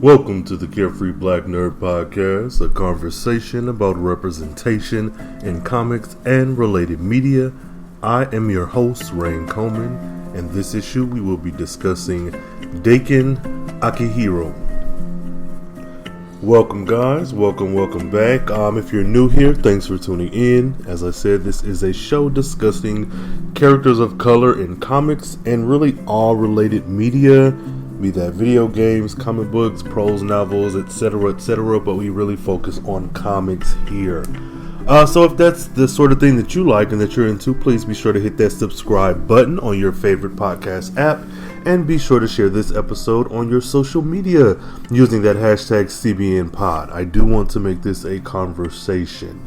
Welcome to the Carefree Black Nerd Podcast, a conversation about representation in comics and related media. I am your host, Rain Coleman, and this issue we will be discussing Daken Akihiro. Welcome guys, welcome back. If you're new here, thanks for tuning in. As I said, this is a show discussing characters of color in comics and really all related media. Be that video games, comic books, prose novels, etc., but we really focus on comics here. So if that's the sort of thing that you like and that you're into, please be sure to hit that subscribe button on your favorite podcast app, and be sure to share this episode on your social media using that hashtag CBNPod. I do want to make this a conversation.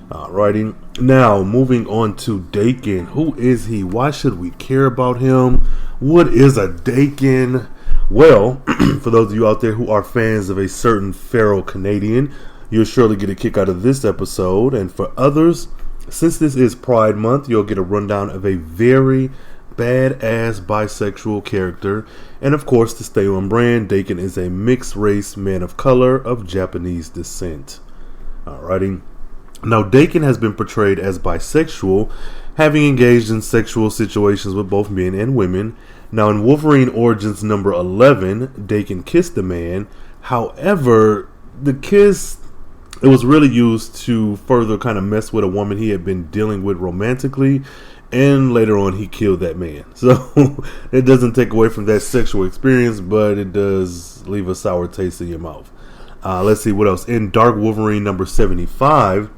Alrighty, now moving on to Daken. Who is he? Why should we care about him? What is a Daken? Well, for those of you out there who are fans of a certain feral Canadian, you'll surely get a kick out of this episode. And for others, since this is Pride Month, you'll get a rundown of a very badass bisexual character. And of course, to stay on brand, Daken is a mixed race man of color of Japanese descent. Alrighty. Now, Daken has been portrayed as bisexual, having engaged in sexual situations with both men and women. Now, in Wolverine Origins number 11, Daken kissed a man. However, the kiss, it was really used to further kind of mess with a woman he had been dealing with romantically, and later on he killed that man. So it doesn't take away from that sexual experience, but it does leave a sour taste in your mouth. Let's see what else. In Dark Wolverine number 75,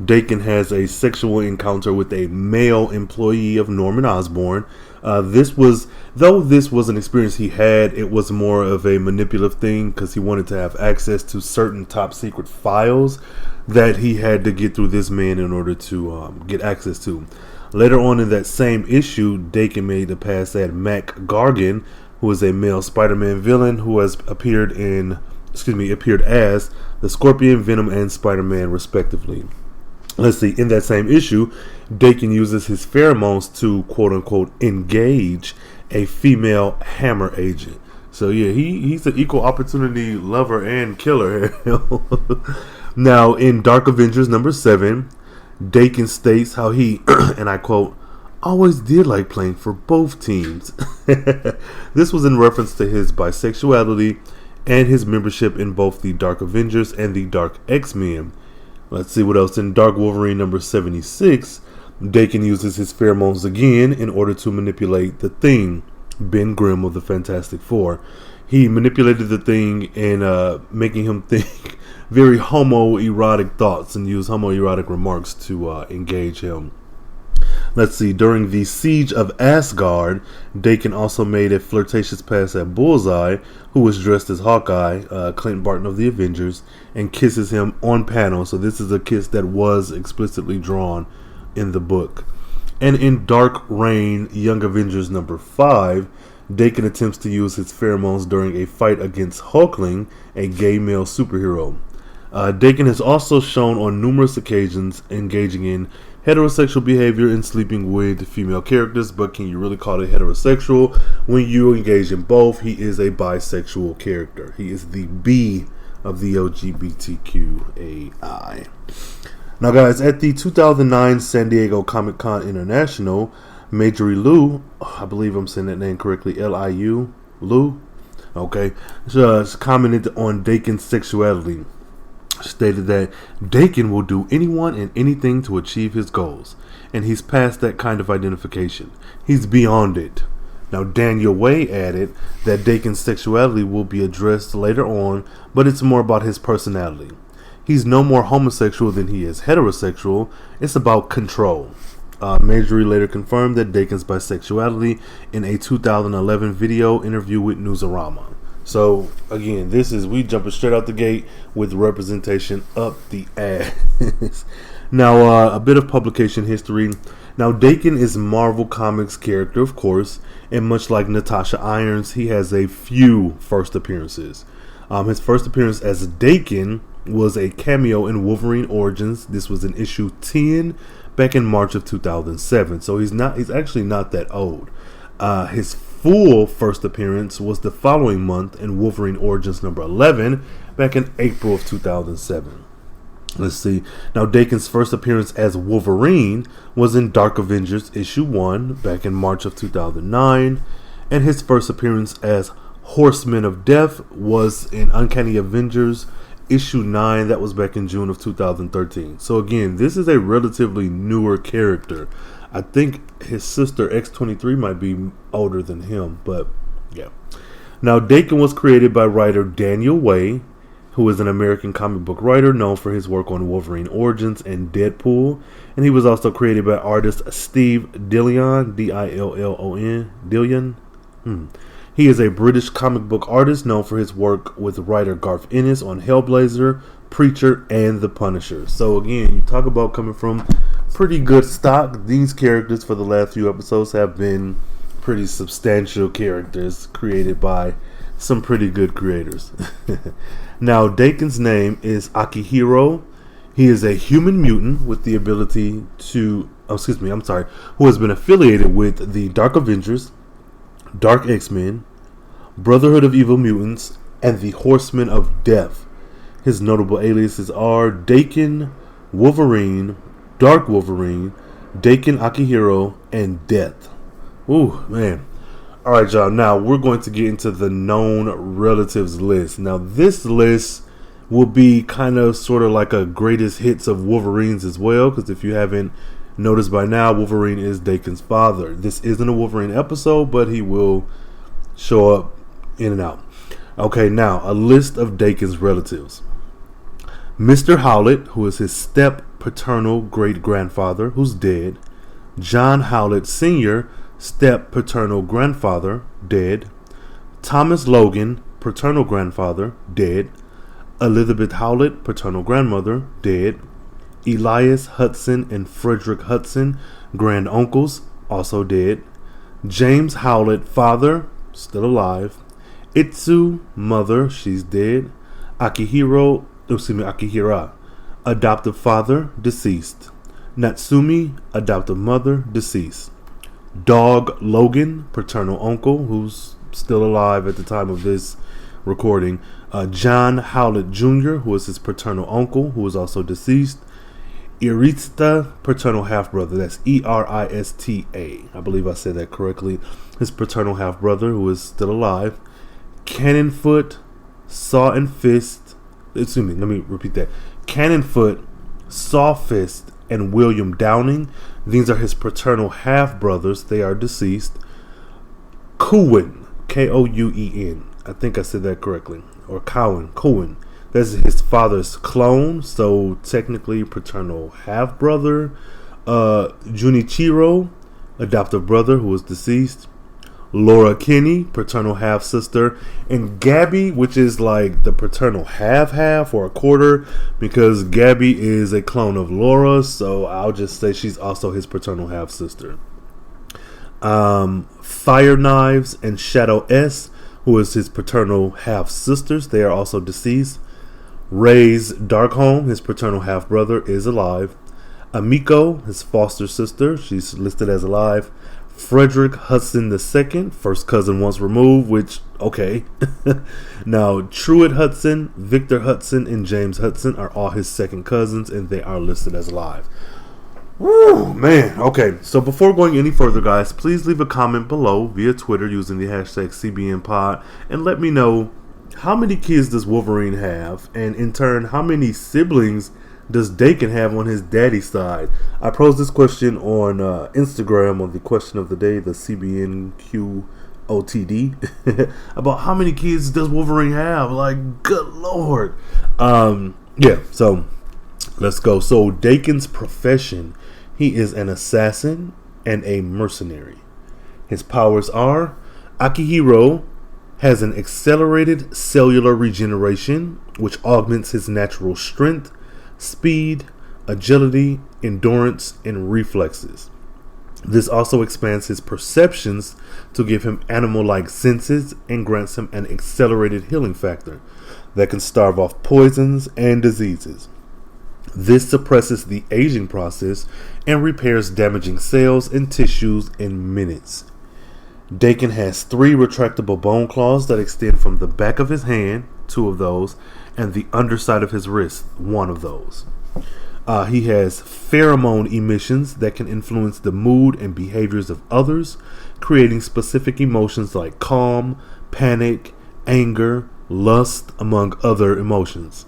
Daken has a sexual encounter with a male employee of Norman Osborn. This was an experience he had, it was more of a manipulative thing because he wanted to have access to certain top secret files that he had to get through this man in order to get access to. Later on in that same issue, Daken made the pass at Mac Gargan, who is a male Spider-Man villain who has appeared as the Scorpion, Venom, and Spider-Man respectively. Let's see, in that same issue, Daken uses his pheromones to quote-unquote engage a female hammer agent. So yeah, he's an equal opportunity lover and killer. Now, in Dark Avengers number 7, Daken states how he, and I quote, always did like playing for both teams. This was in reference to his bisexuality and his membership in both the Dark Avengers and the Dark X-Men. Let's see what else. In Dark Wolverine number 76, Daken uses his pheromones again in order to manipulate the Thing, Ben Grimm of the Fantastic Four. He manipulated the Thing in making him think very homoerotic thoughts and use homoerotic remarks to engage him. Let's see, during the Siege of Asgard, Daken also made a flirtatious pass at Bullseye, who was dressed as Hawkeye, Clint Barton of the Avengers, and kisses him on panel. So this is a kiss that was explicitly drawn in the book. And in Dark Reign, Young Avengers number 5, Daken attempts to use his pheromones during a fight against Hulkling, a gay male superhero. Daken has also shown on numerous occasions engaging in heterosexual behavior and sleeping with female characters, but can you really call it heterosexual? When you engage in both, he is a bisexual character. He is the B of the LGBTQAI. Now guys, at the 2009 San Diego Comic-Con International, Majorie Liu, I believe I'm saying that name correctly, Liu, okay, she commented on Daken's sexuality. Stated that Daken will do anyone and anything to achieve his goals, and he's past that kind of identification. He's beyond it. Now, Daniel Way added that Daken's sexuality will be addressed later on, but it's more about his personality. He's no more homosexual than he is heterosexual. It's about control. Majorie later confirmed that Daken's bisexuality in a 2011 video interview with Newsarama. So again, we jumping straight out the gate with representation up the ass. Now, a bit of publication history. Now, Daken is Marvel Comics character, of course, and much like Natasha Irons, he has a few first appearances. His first appearance as Daken was a cameo in Wolverine Origins. This was in issue 10 back in March of 2007. So he's actually not that old. His full first appearance was the following month in Wolverine Origins number 11 back in April of 2007. Let's see. Now, Daken's first appearance as Wolverine was in Dark Avengers issue 1 back in March of 2009. And his first appearance as Horseman of Death was in Uncanny Avengers issue 9. That was back in June of 2013. So again, this is a relatively newer character. I think his sister X-23 might be older than him, but yeah. Now, Daken was created by writer Daniel Way, who is an American comic book writer known for his work on Wolverine Origins and Deadpool. And he was also created by artist Steve Dillon, Dillon, Dillon. He is a British comic book artist known for his work with writer Garth Ennis on Hellblazer, Preacher, and The Punisher. So again, you talk about coming from pretty good stock. These characters for the last few episodes have been pretty substantial characters created by some pretty good creators. Now, Daken's name is Akihiro. He is a human mutant with the ability to, who has been affiliated with the Dark Avengers, Dark X-Men, Brotherhood of Evil Mutants, and the Horsemen of Death. His notable aliases are Daken, Wolverine, Dark Wolverine, Daken Akihiro, and Death. Ooh, man. Alright, y'all. Now, we're going to get into the known relatives list. Now, this list will be kind of sort of like a greatest hits of Wolverines as well, because if you haven't noticed by now, Wolverine is Daken's father. This isn't a Wolverine episode, but he will show up in and out. Okay, now, a list of Daken's relatives. Mr. Howlett, who is his step-paternal great-grandfather, who's dead. John Howlett Sr., step-paternal grandfather, dead. Thomas Logan, paternal grandfather, dead. Elizabeth Howlett, paternal grandmother, dead. Elias Hudson and Frederick Hudson, granduncles, also dead. James Howlett, father, still alive. Itsu, mother, she's dead. Akihira, adoptive father, deceased. Natsumi, adoptive mother, deceased. Dog Logan, paternal uncle, who's still alive at the time of this recording. John Howlett Jr., who is his paternal uncle, who is also deceased. Irista, paternal half-brother, that's Erista. I believe I said that correctly. His paternal half-brother, who is still alive. Cannonfoot, Saw and Fist, let me repeat that. Cannonfoot, Saw Fist, and William Downing. These are his paternal half-brothers. They are deceased. Couen, Kouen. I think I said that correctly. Or Couen. That's his father's clone, so technically paternal half-brother. Junichiro, adoptive brother who is deceased. Laura Kinney, paternal half-sister. And Gabby, which is like the paternal half-half or a quarter, because Gabby is a clone of Laura, so I'll just say she's also his paternal half-sister. Fire Knives and Shadow S, who is his paternal half-sisters. They are also deceased. Ray's Darkholme, his paternal half-brother, is alive. Amiko, his foster sister, she's listed as alive. Frederick Hudson II, first cousin once removed, which, okay. Now, Truett Hudson, Victor Hudson, and James Hudson are all his second cousins, and they are listed as alive. Woo, man. Okay, so before going any further, guys, please leave a comment below via Twitter using the hashtag CBNPod and let me know how many kids does Wolverine have, and in turn, how many siblings does Daken have on his daddy's side? I posed this question on Instagram on the question of the day, the CBNQOTD, about how many kids does Wolverine have? Like, good lord. Yeah, so let's go. So Daken's profession, he is an assassin and a mercenary. His powers are: Akihiro has an accelerated cellular regeneration, which augments his natural strength, speed, agility, endurance, and reflexes. This also expands his perceptions to give him animal-like senses and grants him an accelerated healing factor that can starve off poisons and diseases. This suppresses the aging process and repairs damaging cells and tissues in minutes. Daken has 3 retractable bone claws that extend from the back of his hand, 2 of those, and the underside of his wrist, 1 of those. He has pheromone emissions that can influence the mood and behaviors of others, creating specific emotions like calm, panic, anger, lust, among other emotions.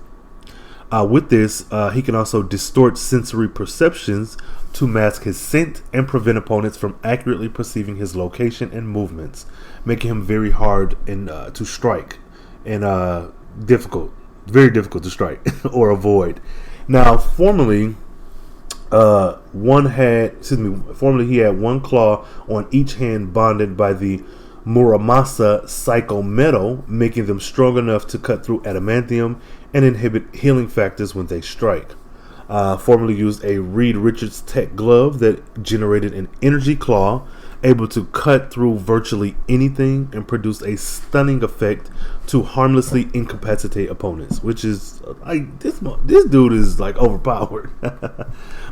With this, he can also distort sensory perceptions to mask his scent and prevent opponents from accurately perceiving his location and movements, making him very hard to strike and very difficult to strike or avoid. Now, formerly he had 1 claw on each hand bonded by the Muramasa psychometal, making them strong enough to cut through adamantium and inhibit healing factors when they strike. Formerly used a Reed Richards tech glove that generated an energy claw able to cut through virtually anything and produce a stunning effect to harmlessly incapacitate opponents, which is like this dude is like overpowered.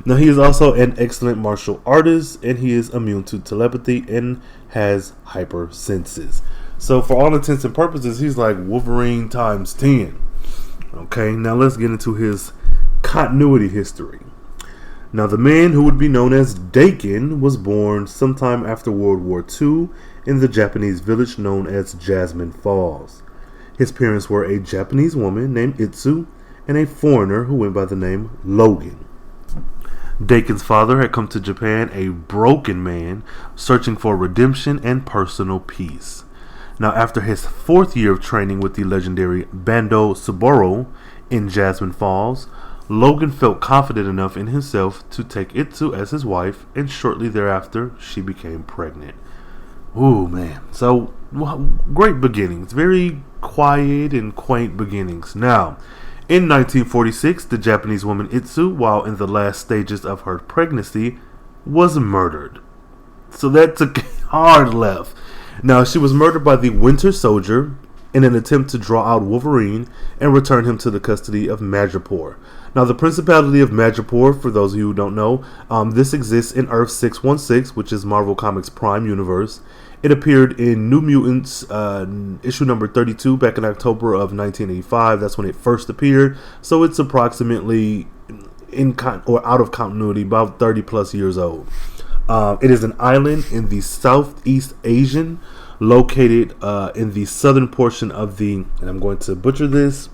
Now, he is also an excellent martial artist, and he is immune to telepathy and has hyper senses. So for all intents and purposes, he's like Wolverine times 10. Okay, now let's get into his continuity history. Now, the man who would be known as Daken was born sometime after World War II in the Japanese village known as Jasmine Falls. His parents were a Japanese woman named Itsu and a foreigner who went by the name Logan. Daken's father had come to Japan a broken man, searching for redemption and personal peace. Now, after his 4th year of training with the legendary Bando Saburo in Jasmine Falls, Logan felt confident enough in himself to take Itsu as his wife, and shortly thereafter, she became pregnant. Ooh, man. So, great beginnings. Very quiet and quaint beginnings. Now, in 1946, the Japanese woman Itsu, while in the last stages of her pregnancy, was murdered. So that took hard left. Now, she was murdered by the Winter Soldier in an attempt to draw out Wolverine and return him to the custody of Madripoor. Now, the Principality of Madripoor, for those of you who don't know, this exists in Earth 616, which is Marvel Comics Prime Universe. It appeared in New Mutants issue number 32 back in October of 1985. That's when it first appeared. So it's approximately out of continuity, about 30 plus years old. It is an island in the Southeast Asian, located in the southern portion of the, and I'm going to butcher this,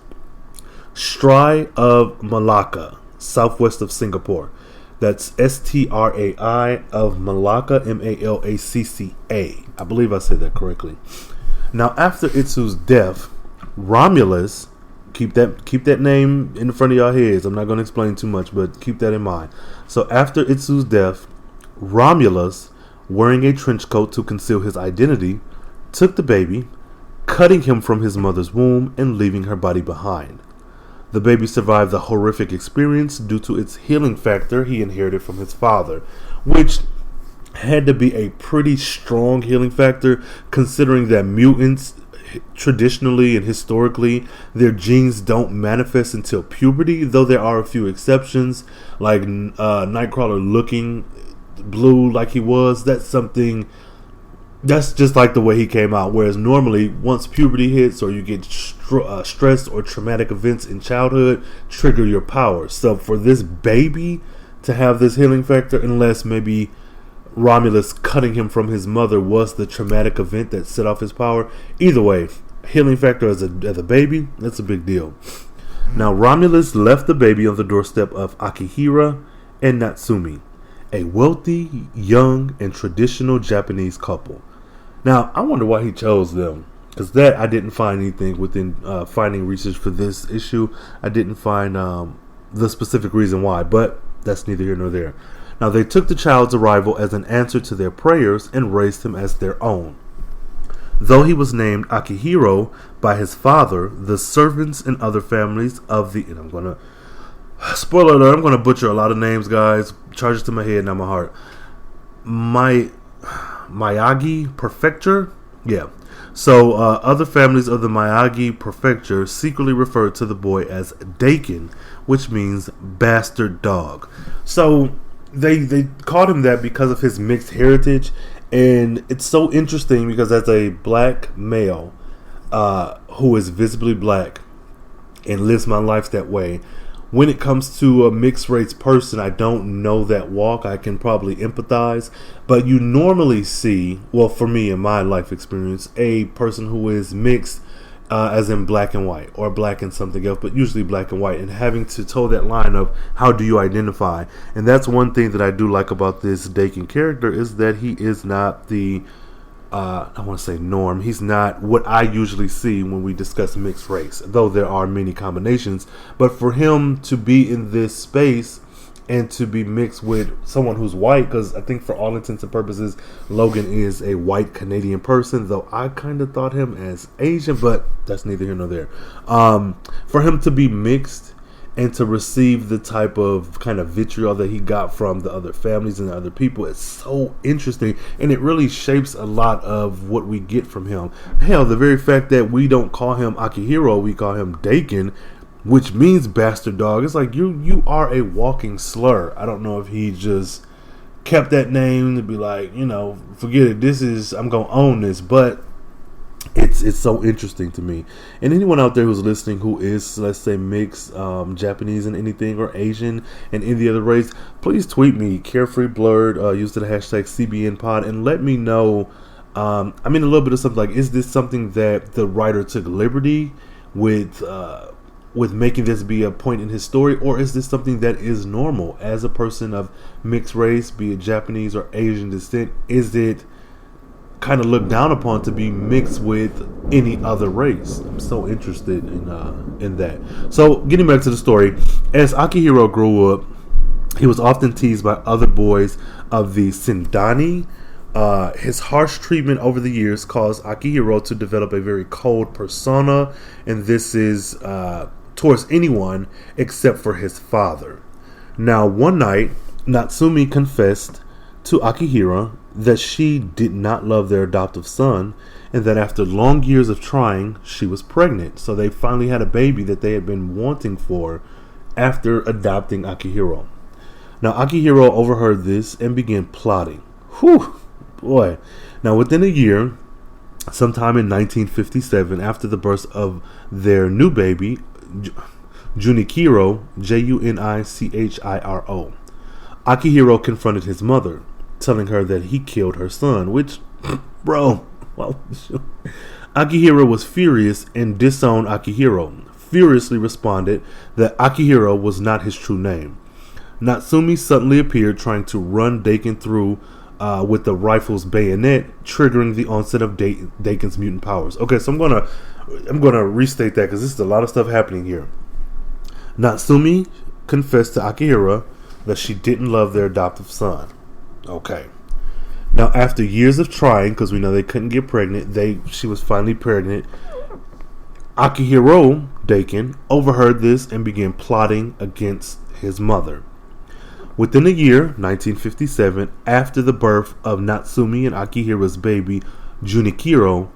Strai of Malacca, southwest of Singapore. That's Strai of Malacca, Malacca. I believe I said that correctly. Now, after Itsu's death, Romulus, keep that name in front of your heads. I'm not going to explain too much, but keep that in mind. So after Itsu's death, Romulus, wearing a trench coat to conceal his identity, took the baby, cutting him from his mother's womb and leaving her body behind. The baby survived the horrific experience due to its healing factor he inherited from his father, which had to be a pretty strong healing factor, considering that mutants, traditionally and historically, their genes don't manifest until puberty, though there are a few exceptions, like Nightcrawler looking blue like he was. That's just like the way he came out. Whereas normally, once puberty hits or you get stress or traumatic events in childhood, trigger your powers. So for this baby to have this healing factor, unless maybe Romulus cutting him from his mother was the traumatic event that set off his power. Either way, healing factor as a baby, that's a big deal. Now, Romulus left the baby on the doorstep of Akihiro and Natsumi, a wealthy, young, and traditional Japanese couple. Now, I wonder why he chose them, because that I didn't find anything within finding research for this issue. I didn't find the specific reason why, but that's neither here nor there. Now, they took the child's arrival as an answer to their prayers and raised him as their own. Though he was named Akihiro by his father, the servants and other families of the, and I'm going to, spoiler alert, I'm going to butcher a lot of names, guys. Charge it to my head, not my heart. Miyagi Prefecture? Yeah. So, other families of the Miyagi Prefecture secretly referred to the boy as Daken, which means bastard dog. So, they called him that because of his mixed heritage, And it's so interesting because as a black male who is visibly black and lives my life that way, when it comes to a mixed race person, I don't know that walk. I can probably empathize, but you normally see, well, for me in my life experience, a person who is mixed, as in black and white, or black and something else, but usually black and white, and having to toe that line of how do you identify. And that's one thing that I do like about this Daken character, is that he is not the I want to say norm. He's not what I usually see when we discuss mixed race, though there are many combinations. But for him to be in this space and to be mixed with someone who's white, because I think for all intents and purposes, Logan is a white Canadian person, though I kind of thought him as Asian, but that's neither here nor there. For him to be mixed and to receive the type of kind of vitriol that he got from the other families and the other people, it's so interesting, and it really shapes a lot of what we get from him. Hell, the very fact that we don't call him Akihiro, we call him Daken, which means bastard dog. It's like you are a walking slur. I don't know if he just kept that name to be like, forget it, I'm gonna own this, but it's so interesting to me. And anyone out there who's listening who is, let's say, mixed, Japanese and anything, or Asian and any other race, please tweet me, Carefree Blurred, use the hashtag CBNPod, and let me know. A little bit of something like, is this something that the writer took liberty with making this be a point in his story, or is this something that is normal as a person of mixed race, be it Japanese or Asian descent? Is it kind of looked down upon to be mixed with any other race? I'm so interested in that. So getting back to the story, as Akihiro grew up, he was often teased by other boys of the Sindani. His harsh treatment over the years caused Akihiro to develop a very cold persona, and this is towards anyone except for his father. Now, one night, Natsumi confessed to Akihiro that she did not love their adoptive son, and that after long years of trying, she was pregnant. So they finally had a baby that they had been wanting for after adopting Akihiro. Now, Akihiro overheard this and began plotting. Whew, boy. Now, within a year, sometime in 1957, after the birth of their new baby, Junichiro, Junichiro, Akihiro confronted his mother, telling her that he killed her son, which, bro, well, Akihiro was furious and disowned Akihiro, furiously responded that Akihiro was not his true name. Natsumi suddenly appeared, trying to run Daken through with the rifle's bayonet, triggering the onset of Daken's mutant powers. Okay, so I'm gonna restate that because this is a lot of stuff happening here. Natsumi confessed to Akihiro that she didn't love their adoptive son. Okay. Now, after years of trying, because we know they couldn't get pregnant, she was finally pregnant. Akihiro, Daken, overheard this and began plotting against his mother. Within a year, 1957, after the birth of Natsumi and Akihiro's baby, Junichiro,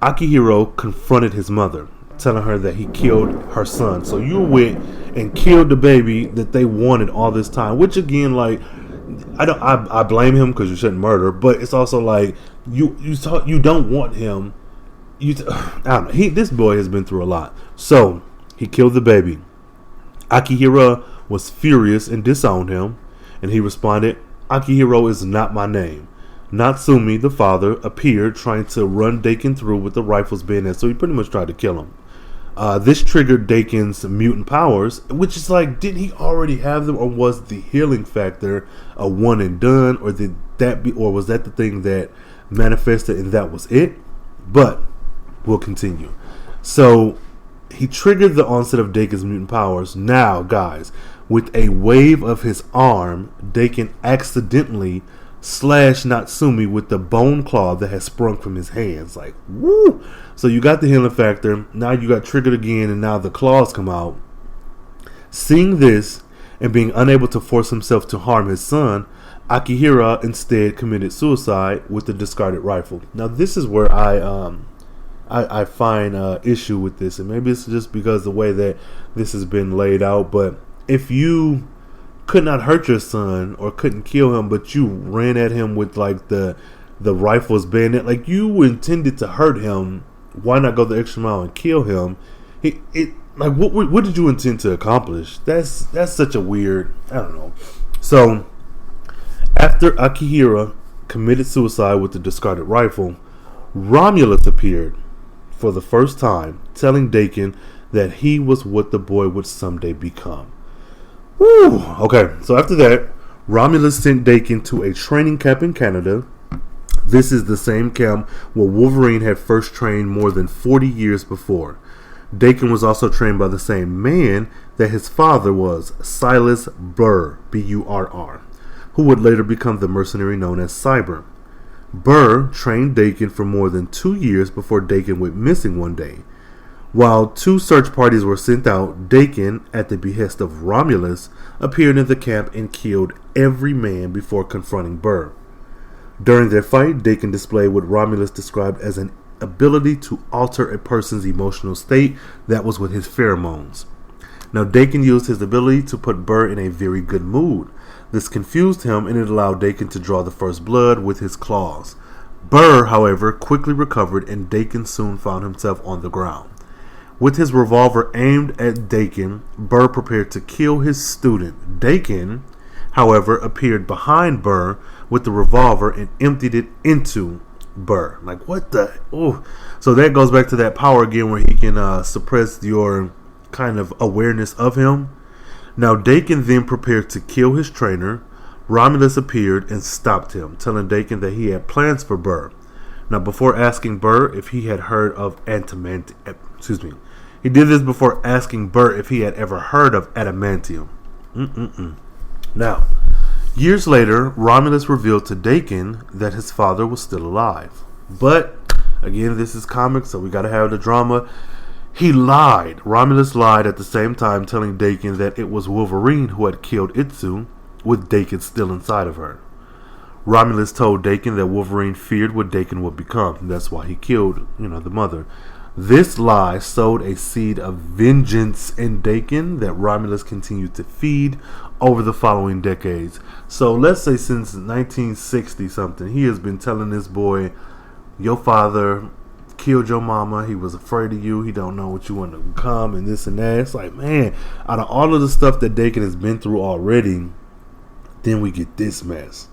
Akihiro confronted his mother, telling her that he killed her son. So you went and killed the baby that they wanted all this time, which again, like, I blame him because you shouldn't murder, but it's also like you don't want him. I don't know. This boy has been through a lot, so he killed the baby. Akihiro was furious and disowned him, and he responded, "Akihiro is not my name." Natsumi, the father, appeared, trying to run Daken through with the rifle's bayonet, so he pretty much tried to kill him. This triggered Daken's mutant powers, which is like, didn't he already have them, or was the healing factor a one and done, or was that the thing that manifested and that was it? But we'll continue. So he triggered the onset of Daken's mutant powers. Now, guys, with a wave of his arm, Daken accidentally slashed Natsumi with the bone claw that had sprung from his hands. Like, woo! So you got the healing factor. Now you got triggered again, and now the claws come out. Seeing this and being unable to force himself to harm his son, Akihiro instead committed suicide with the discarded rifle. Now this is where I find issue with this, and maybe it's just because the way that this has been laid out. But if you could not hurt your son or couldn't kill him, but you ran at him with like the the rifle is bayonet. Like, you intended to hurt him. Why not go the extra mile and kill him? What did you intend to accomplish? That's such a weird, I don't know. So, after Akihiro committed suicide with the discarded rifle, Romulus appeared for the first time, telling Daken that he was what the boy would someday become. Woo! Okay, so after that, Romulus sent Daken to a training camp in Canada. This is the same camp where Wolverine had first trained more than 40 years before. Daken was also trained by the same man that his father was, Silas Burr, B-U-R-R, who would later become the mercenary known as Cyber. Burr trained Daken for more than 2 years before Daken went missing one day. While 2 search parties were sent out, Daken, at the behest of Romulus, appeared in the camp and killed every man before confronting Burr. During their fight, Daken displayed what Romulus described as an ability to alter a person's emotional state that was with his pheromones. Now, Daken used his ability to put Burr in a very good mood. This confused him, and it allowed Daken to draw the first blood with his claws. Burr, however, quickly recovered, and Daken soon found himself on the ground. With his revolver aimed at Daken, Burr prepared to kill his student. Daken, however, appeared behind Burr with the revolver and emptied it into Burr. Like, what the? Oh, so that goes back to that power again, where he can suppress your kind of awareness of him. Now, Daken then prepared to kill his trainer. Romulus appeared and stopped him, telling Daken that he had plans for Burr. Now, before asking Burr if he had heard of he did this before asking Burr if he had ever heard of adamantium. Now, years later, Romulus revealed to Daken that his father was still alive. But, again, this is comics, so we gotta have the drama. He lied. Romulus lied at the same time, telling Daken that it was Wolverine who had killed Itsu, with Daken still inside of her. Romulus told Daken that Wolverine feared what Daken would become. That's why he killed, the mother. This lie sowed a seed of vengeance in Daken that Romulus continued to feed over the following decades. So let's say since 1960 something, he has been telling this boy, your father killed your mama, he was afraid of you, he don't know what you want to become, and this and that. It's like, man, out of all of the stuff that Daken has been through already, then we get this mess.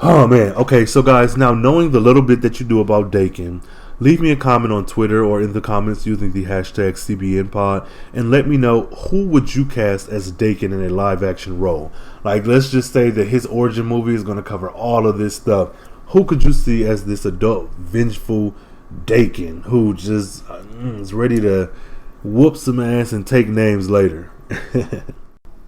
Oh man. Okay, so guys, now knowing the little bit that you do about Daken, leave me a comment on Twitter or in the comments using the hashtag CBNPod, and let me know, who would you cast as Daken in a live action role? Like, let's just say that his origin movie is going to cover all of this stuff. Who could you see as this adult, vengeful Daken who just is ready to whoop some ass and take names later?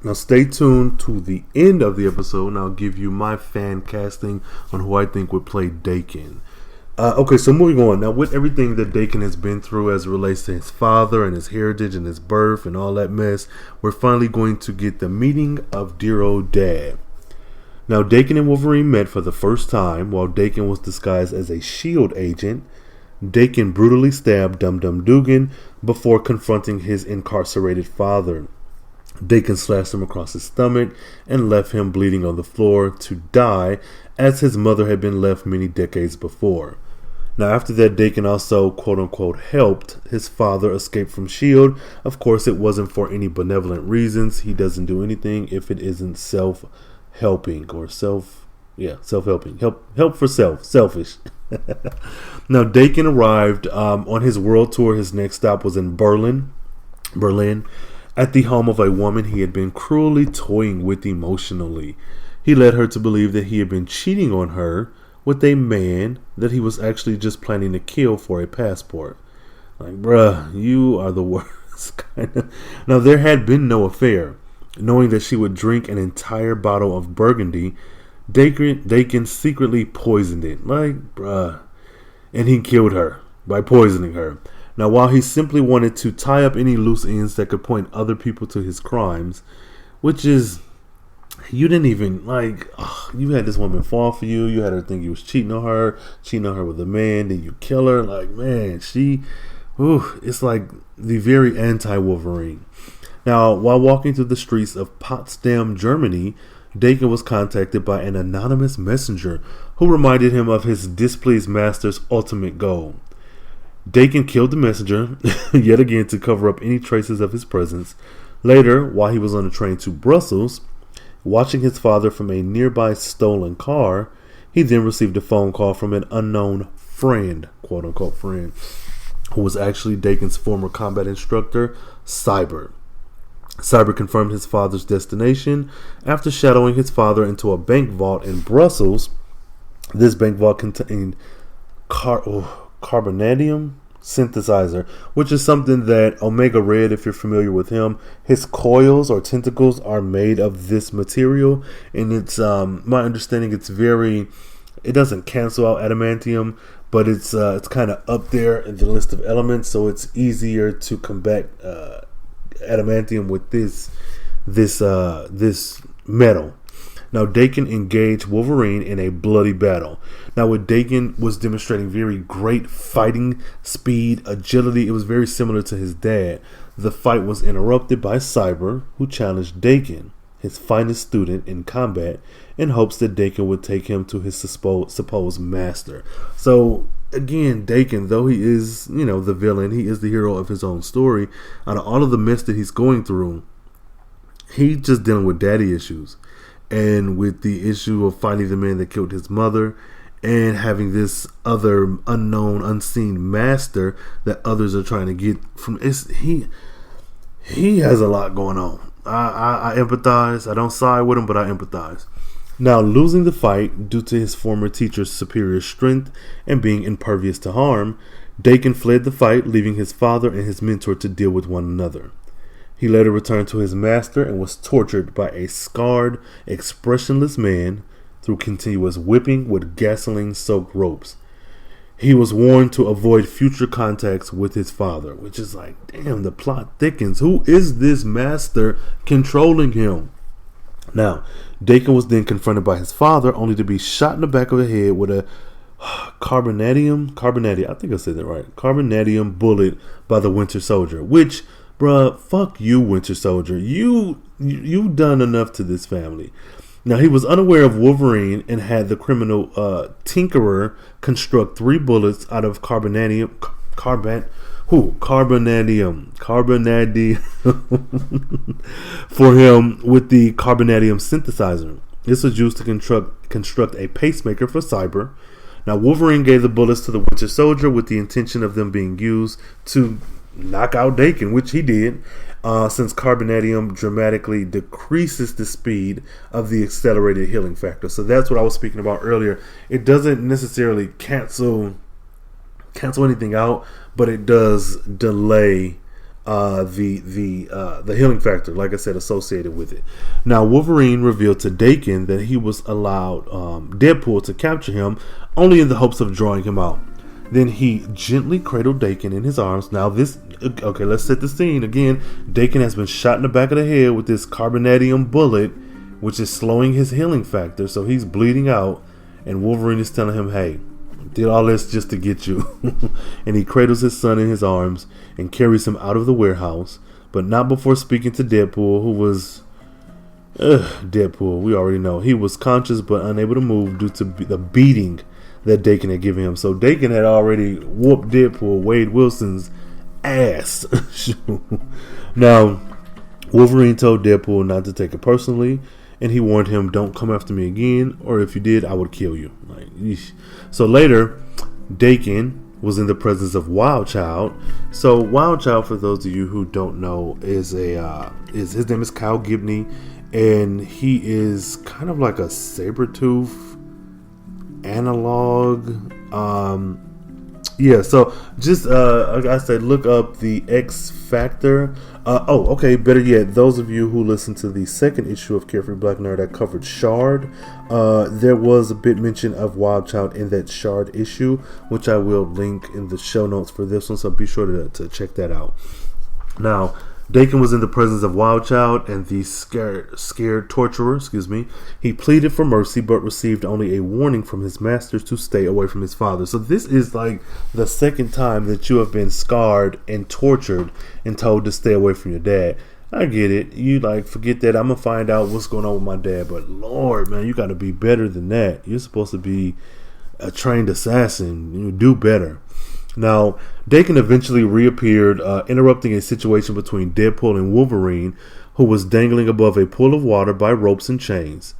Now stay tuned to the end of the episode, and I'll give you my fan casting on who I think would play Daken. Okay, so moving on. Now, with everything that Daken has been through as it relates to his father and his heritage and his birth and all that mess, we're finally going to get the meeting of dear old dad. Now, Daken and Wolverine met for the first time while Daken was disguised as a S.H.I.E.L.D. agent. Daken brutally stabbed Dum Dum Dugan before confronting his incarcerated father. Daken slashed him across his stomach and left him bleeding on the floor to die, as his mother had been left many decades before. Now, after that, Daken also, quote-unquote, helped his father escape from S.H.I.E.L.D. Of course, it wasn't for any benevolent reasons. He doesn't do anything if it isn't self-helping or self-helping. Help for selfish. Now, Daken arrived on his world tour. His next stop was in Berlin, at the home of a woman he had been cruelly toying with emotionally. He led her to believe that he had been cheating on her with a man that he was actually just planning to kill for a passport. Like, bruh, you are the worst. Kind of. Now, there had been no affair. Knowing that she would drink an entire bottle of Burgundy, Daken secretly poisoned it. Like, bruh. And he killed her by poisoning her. Now, while he simply wanted to tie up any loose ends that could point other people to his crimes, which is, you didn't even, you had this woman fall for you, you had her think you was cheating on her with a man, then you kill her. Like, man, it's like the very anti-Wolverine. Now, while walking through the streets of Potsdam, Germany, Daken was contacted by an anonymous messenger who reminded him of his displeased master's ultimate goal. Daken killed the messenger, yet again to cover up any traces of his presence. Later, while he was on a train to Brussels, watching his father from a nearby stolen car, he then received a phone call from an unknown friend, quote-unquote friend, who was actually Daken's former combat instructor, Cyber. Cyber confirmed his father's destination after shadowing his father into a bank vault in Brussels. This bank vault contained carbonadium synthesizer, which is something that Omega Red, if you're familiar with him, his coils or tentacles are made of this material, and it's my understanding it doesn't cancel out adamantium, but it's kind of up there in the list of elements, so it's easier to combat adamantium with this metal. Now, Daken engaged Wolverine in a bloody battle. Now, what Daken was demonstrating very great fighting speed, agility. It was very similar to his dad. The fight was interrupted by Cyber, who challenged Daken, his finest student in combat, in hopes that Daken would take him to his supposed master. So, again, Daken, though he is, the villain, he is the hero of his own story. Out of all of the mess that he's going through, he's just dealing with daddy issues. And with the issue of finding the man that killed his mother and having this other unknown, unseen master that others are trying to get from. He has a lot going on. I empathize. I don't side with him, but I empathize. Now, losing the fight due to his former teacher's superior strength and being impervious to harm, Daken fled the fight, leaving his father and his mentor to deal with one another. He later returned to his master and was tortured by a scarred, expressionless man through continuous whipping with gasoline-soaked ropes. He was warned to avoid future contacts with his father, which is like, damn, the plot thickens. Who is this master controlling him? Now, Daken was then confronted by his father, only to be shot in the back of the head with a carbonadium bullet by the Winter Soldier, which, bruh, fuck you, Winter Soldier. You've done enough to this family. Now, he was unaware of Wolverine and had the criminal Tinkerer construct 3 bullets out of carbonadium for him with the carbonadium synthesizer. This was used to construct a pacemaker for Cyber. Now, Wolverine gave the bullets to the Winter Soldier with the intention of them being used to knock out Daken, which he did, since carbonadium dramatically decreases the speed of the accelerated healing factor. So that's what I was speaking about earlier. It doesn't necessarily cancel anything out, but it does delay the healing factor, like I said, associated with it. Now, Wolverine revealed to Daken that he was allowed Deadpool to capture him only in the hopes of drawing him out. Then he gently cradled Daken in his arms. Now let's set the scene. Again, Daken has been shot in the back of the head with this carbonadium bullet, which is slowing his healing factor, so he's bleeding out, and Wolverine is telling him, hey, did all this just to get you. And he cradles his son in his arms and carries him out of the warehouse, but not before speaking to Deadpool, who was Deadpool, we already know. He was conscious but unable to move due to the beating that Daken had given him. So Daken had already whooped Deadpool, Wade Wilson's ass. Now, Wolverine told Deadpool not to take it personally, and he warned him, don't come after me again, or if you did, I would kill you. So later, Daken was in the presence of Wild Child. So Wild Child, for those of you who don't know, is his name is Kyle Gibney, and he is kind of like a Sabretooth analog. So just like I said, look up the X Factor. Better yet, those of you who listened to the second issue of Carefree Black Nerd, I covered Shard. There was a bit mention of Wild Child in that Shard issue, which I will link in the show notes for this one, so be sure to check that out. Now, Daken was in the presence of Wild Child and the scared torturer, He pleaded for mercy, but received only a warning from his masters to stay away from his father. So this is like the second time that you have been scarred and tortured and told to stay away from your dad. I get it. You like forget that I'm gonna find out what's going on with my dad, but Lord, man, you got to be better than that. You're supposed to be a trained assassin. You do better. Now, Daken eventually reappeared, interrupting a situation between Deadpool and Wolverine, who was dangling above a pool of water by ropes and chains.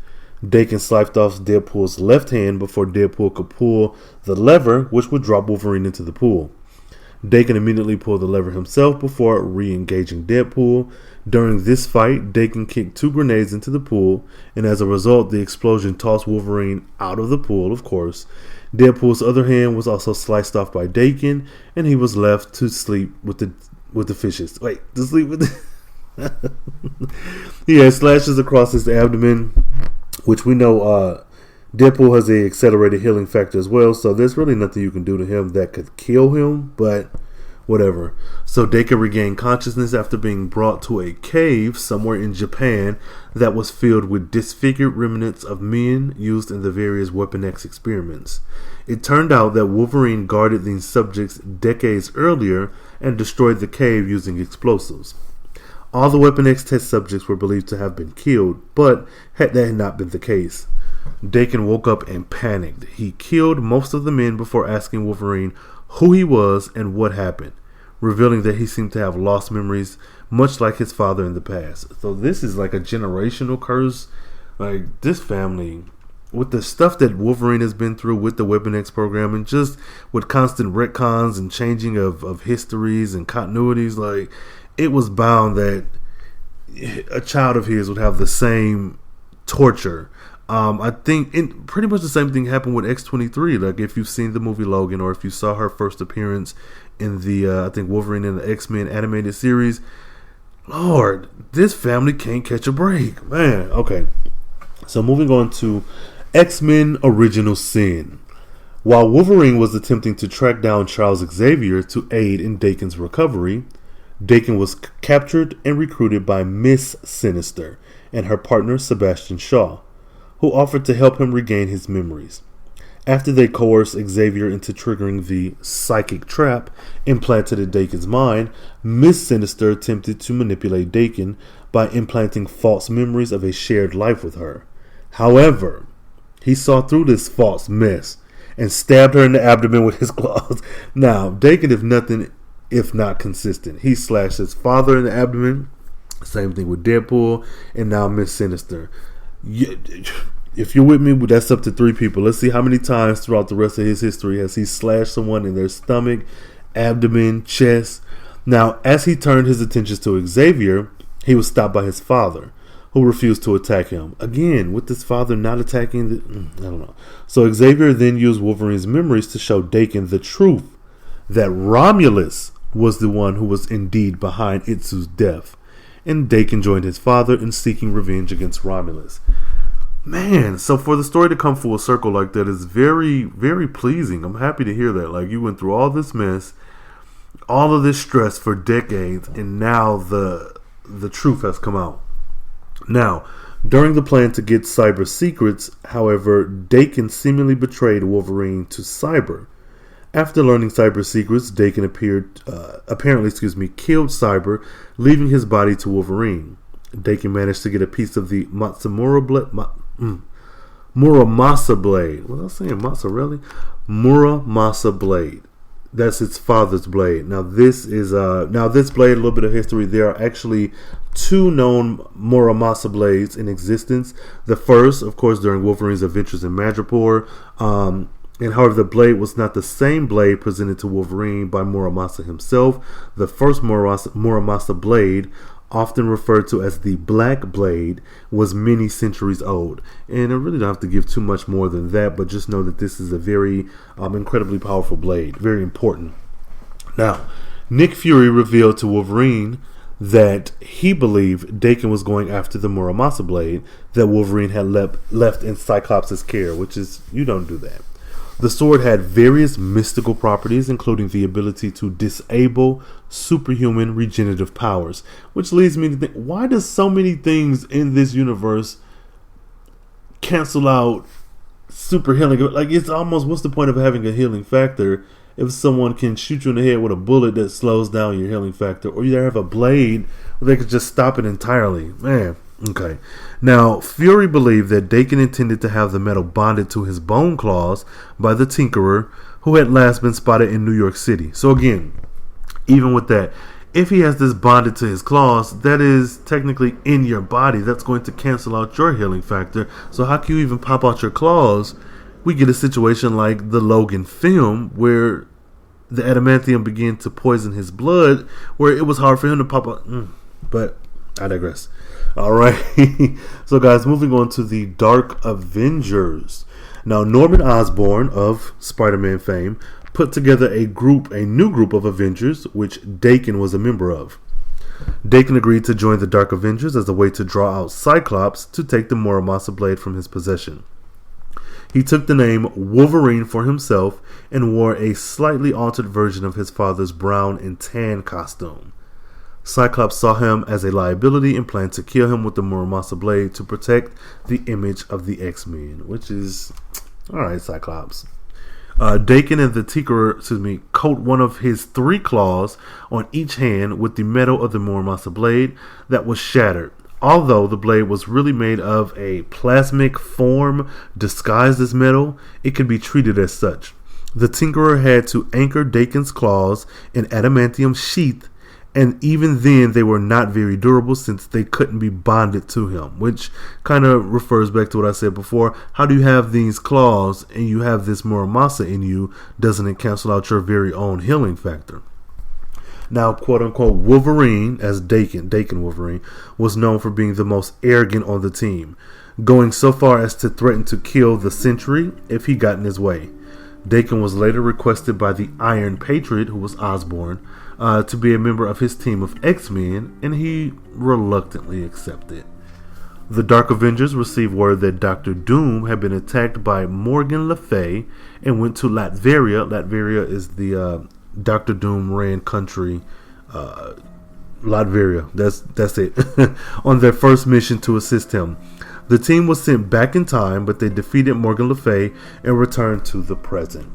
Daken sliced off Deadpool's left hand before Deadpool could pull the lever, which would drop Wolverine into the pool. Daken immediately pulled the lever himself before re-engaging Deadpool. During this fight, Daken kicked 2 grenades into the pool, and as a result, the explosion tossed Wolverine out of the pool, of course. Deadpool's other hand was also sliced off by Daken, and he was left to sleep with the fishes. Wait, to sleep with the... He had slashes across his abdomen, which we know Deadpool has a accelerated healing factor as well, so there's really nothing you can do to him that could kill him, but whatever. So Daken regained consciousness after being brought to a cave somewhere in Japan that was filled with disfigured remnants of men used in the various Weapon X experiments. It turned out that Wolverine guarded these subjects decades earlier and destroyed the cave using explosives. All the Weapon X test subjects were believed to have been killed, but that had not been the case. Daken woke up and panicked. He killed most of the men before asking Wolverine who he was and what happened, revealing that he seemed to have lost memories, much like his father in the past. So this is like a generational curse. Like, this family, with the stuff that Wolverine has been through with the Weapon X program, and just with constant retcons and changing of histories and continuities, like, it was bound that a child of his would have the same torture. I think pretty much the same thing happened with X-23. Like, if you've seen the movie Logan, or if you saw her first appearance in the, I think, Wolverine and the X-Men animated series, Lord, this family can't catch a break. Man, okay. So moving on to X-Men Original Sin. While Wolverine was attempting to track down Charles Xavier to aid in Daken's recovery, Daken was captured and recruited by Miss Sinister and her partner Sebastian Shaw, who offered to help him regain his memories. After they coerced Xavier into triggering the psychic trap implanted in Daken's mind, Miss Sinister attempted to manipulate Daken by implanting false memories of a shared life with her. However, he saw through this false mess and stabbed her in the abdomen with his claws. Now, Daken, if nothing, if not consistent, he slashed his father in the abdomen. Same thing with Deadpool, and now Miss Sinister. If you're with me, that's up to 3 people. Let's see how many times throughout the rest of his history has he slashed someone in their stomach, abdomen, chest. Now, as he turned his attentions to Xavier, he was stopped by his father, who refused to attack him. Again, with his father not attacking, I don't know. So Xavier then used Wolverine's memories to show Daken the truth, that Romulus was the one who was indeed behind Itsu's death. And Daken joined his father in seeking revenge against Romulus. Man, so for the story to come full circle like that is very, very pleasing. I'm happy to hear that. Like, you went through all this mess, all of this stress for decades, and now the truth has come out. Now, during the plan to get Cyber's secrets, however, Daken seemingly betrayed Wolverine to Cyber. After learning Cyber's secrets, Daken apparently killed Cyber, leaving his body to Wolverine. Daken managed to get a piece of the Muramasa blade. Was I saying mozzarella? Muramasa blade. That's its father's blade. Now this blade, a little bit of history. There are actually 2 known Muramasa blades in existence. The first, of course, during Wolverine's adventures in Madripoor. And however, the blade was not the same blade presented to Wolverine by Muramasa himself. The first Muramasa blade, often referred to as the Black Blade, was many centuries old. And I really don't have to give too much more than that, but just know that this is a very incredibly powerful blade. Very important. Now, Nick Fury revealed to Wolverine that he believed Daken was going after the Muramasa blade that Wolverine had left in Cyclops' care, which is, you don't do that. The sword had various mystical properties, including the ability to disable superhuman regenerative powers, which leads me to think, why does so many things in this universe cancel out super healing? Like, it's almost, what's the point of having a healing factor if someone can shoot you in the head with a bullet that slows down your healing factor, or you have a blade where they could just stop it entirely. Man, okay. Now, Fury believed that Daken intended to have the metal bonded to his bone claws by the Tinkerer, who had last been spotted in New York City. So again, even with that, if he has this bonded to his claws, that is technically in your body. That's going to cancel out your healing factor. So how can you even pop out your claws? We get a situation like the Logan film where the adamantium began to poison his blood, where it was hard for him to pop out. But I digress. All right. So guys, moving on to the Dark Avengers. Now, Norman Osborn of Spider-Man fame put together a new group of Avengers, which Daken was a member of. Daken agreed to join the Dark Avengers as a way to draw out Cyclops to take the Muramasa blade from his possession. He took the name Wolverine for himself and wore a slightly altered version of his father's brown and tan costume. Cyclops saw him as a liability and planned to kill him with the Muramasa blade to protect the image of the X-Men, which is alright, Cyclops. Daken and the Tinkerer, coat one of his 3 claws on each hand with the metal of the Muramasa blade that was shattered. Although the blade was really made of a plasmic form disguised as metal, it could be treated as such. The Tinkerer had to anchor Daken's claws in adamantium sheath, and even then they were not very durable since they couldn't be bonded to him, which kind of refers back to what I said before. How do you have these claws and you have this Muramasa in you? Doesn't it cancel out your very own healing factor? Now, quote-unquote, Wolverine, as Daken Wolverine, was known for being the most arrogant on the team, going so far as to threaten to kill the Sentry if he got in his way. Daken was later requested by the Iron Patriot, who was Osborn, to be a member of his team of X-Men, and he reluctantly accepted. The Dark Avengers received word that Dr. Doom had been attacked by Morgan Le Fay and went to Latveria. Latveria is the Dr. Doom ran country, Latveria. That's it. On their first mission to assist him. The team was sent back in time, but they defeated Morgan Le Fay and returned to the present.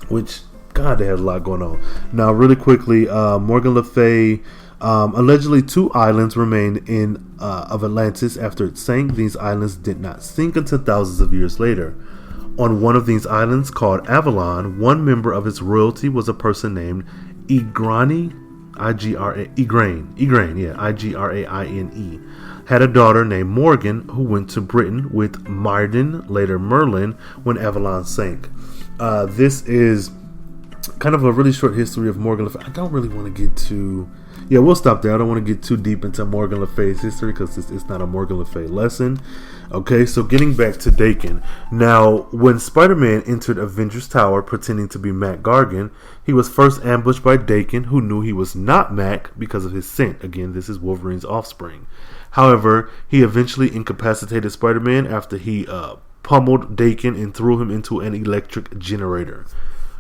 Which, God, they had a lot going on. Now, really quickly, Morgan Le Fay, allegedly 2 islands remained of Atlantis after it sank. These islands did not sink until thousands of years later. On one of these islands, called Avalon, one member of its royalty was a person named Igraine, Igraine, had a daughter named Morgan who went to Britain with Myrddin, later Merlin, when Avalon sank. This is kind of a really short history of Morgan Le Fay. I don't really want to get too... Yeah, we'll stop there. I don't want to get too deep into Morgan Le Fay's history because it's not a Morgan Le Fay lesson. Okay, so getting back to Daken. Now, when Spider-Man entered Avengers Tower pretending to be Mac Gargan, he was first ambushed by Daken, who knew he was not Mac because of his scent. Again, this is Wolverine's offspring. However, he eventually incapacitated Spider-Man after he pummeled Daken and threw him into an electric generator.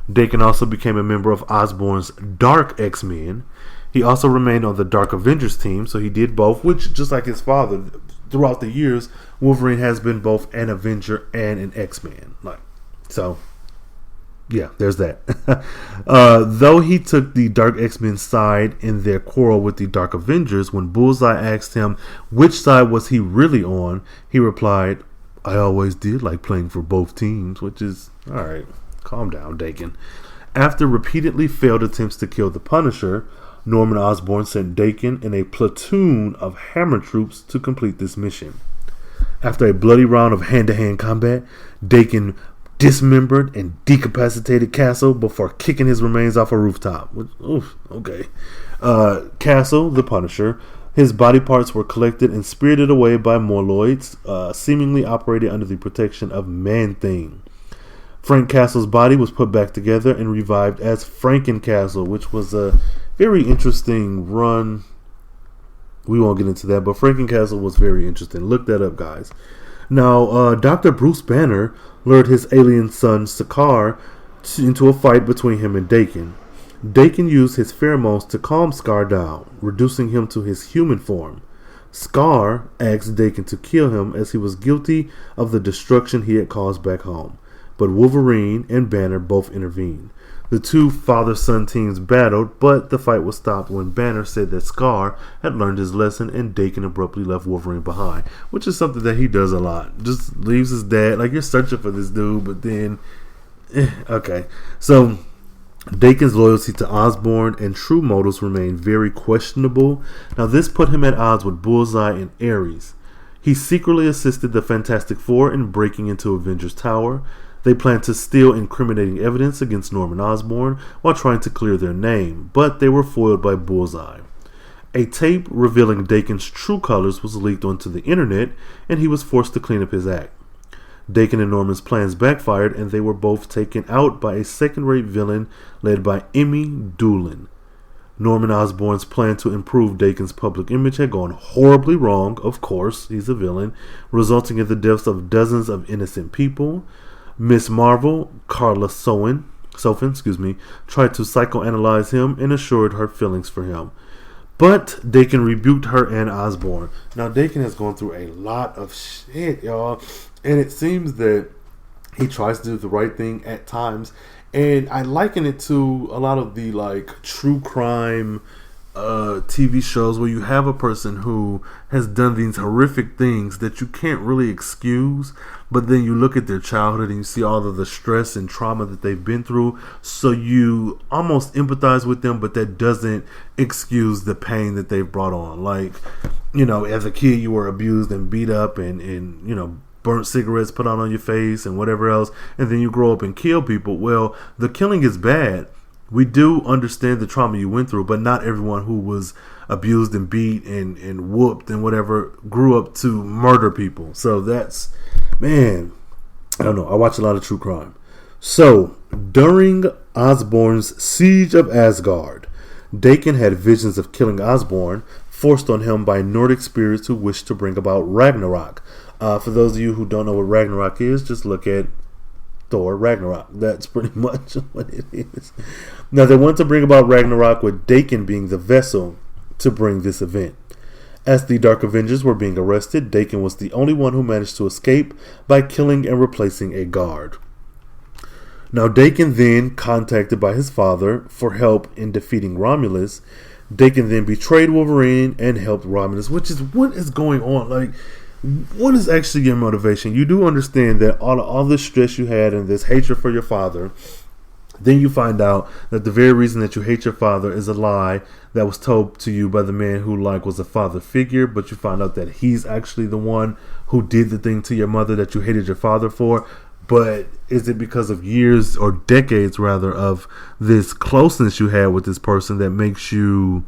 Daken also became a member of Osborn's Dark X-Men. He also remained on the Dark Avengers team, so he did both, which, just like his father, throughout the years, Wolverine has been both an Avenger and an X-Man. Yeah, there's that. Though he took the Dark X-Men's side in their quarrel with the Dark Avengers, when Bullseye asked him which side was he really on, he replied, "I always did like playing for both teams," which is, alright, calm down, Daken. After repeatedly failed attempts to kill the Punisher, Norman Osborn sent Daken and a platoon of Hammer troops to complete this mission. After a bloody round of hand-to-hand combat, Daken dismembered and decapacitated Castle before kicking his remains off a rooftop. Okay. Castle, the Punisher, his body parts were collected and spirited away by Moloids, seemingly operating under the protection of Man-Thing. Frank Castle's body was put back together and revived as Franken-Castle, which was a very interesting run. We won't get into that, but Franken-Castle was very interesting. Look that up, guys. Now, Dr. Bruce Banner lured his alien son Sakaar into a fight between him and Daken. Daken used his pheromones to calm Sakaar down, reducing him to his human form. Sakaar asked Daken to kill him as he was guilty of the destruction he had caused back home, but Wolverine and Banner both intervened. The two father-son teams battled, but the fight was stopped when Banner said that Scar had learned his lesson and Daken abruptly left Wolverine behind, which is something that he does a lot. Just leaves his dad. Like, you're searching for this dude, but then... okay. So, Daken's loyalty to Osborn and true motives remain very questionable. Now, this put him at odds with Bullseye and Ares. He secretly assisted the Fantastic Four in breaking into Avengers Tower. They planned to steal incriminating evidence against Norman Osborn while trying to clear their name, but they were foiled by Bullseye. A tape revealing Daken's true colors was leaked onto the internet, and he was forced to clean up his act. Daken and Norman's plans backfired, and they were both taken out by a second-rate villain led by Emmy Doolin. Norman Osborn's plan to improve Daken's public image had gone horribly wrong, of course, he's a villain, resulting in the deaths of dozens of innocent people. Miss Marvel, Carla Sofen, tried to psychoanalyze him and assured her feelings for him. But Daken rebuked her and Osborn. Now, Daken has gone through a lot of shit, y'all. And it seems that he tries to do the right thing at times. And I liken it to a lot of the, like, true crime TV shows where you have a person who has done these horrific things that you can't really excuse, but then you look at their childhood and you see all of the stress and trauma that they've been through, so you almost empathize with them, but that doesn't excuse the pain that they've brought on. Like, you know, as a kid you were abused and beat up and you know, burnt cigarettes put on your face and whatever else, and then you grow up and kill people. Well, the killing is bad. We do understand the trauma you went through, but not everyone who was abused and beat and whooped and whatever grew up to murder people. So that's, man, I don't know. I watch a lot of true crime. So, during Osborn's siege of Asgard, Daken had visions of killing Osborn, forced on him by Nordic spirits who wished to bring about Ragnarok. For those of you who don't know what Ragnarok is, just look at Thor Ragnarok. That's pretty much what it is. Now, they want to bring about Ragnarok with Daken being the vessel to bring this event. As the Dark Avengers were being arrested, Daken was the only one who managed to escape by killing and replacing a guard. Now, Daken then contacted by his father for help in defeating Romulus. Daken then betrayed Wolverine and helped Romulus, which is what is going on. Like, what is actually your motivation? You do understand that all this stress you had and this hatred for your father, then you find out that the very reason that you hate your father is a lie that was told to you by the man who was a father figure, but you find out that he's actually the one who did the thing to your mother that you hated your father for. But is it because of years or decades rather of this closeness you had with this person that makes you,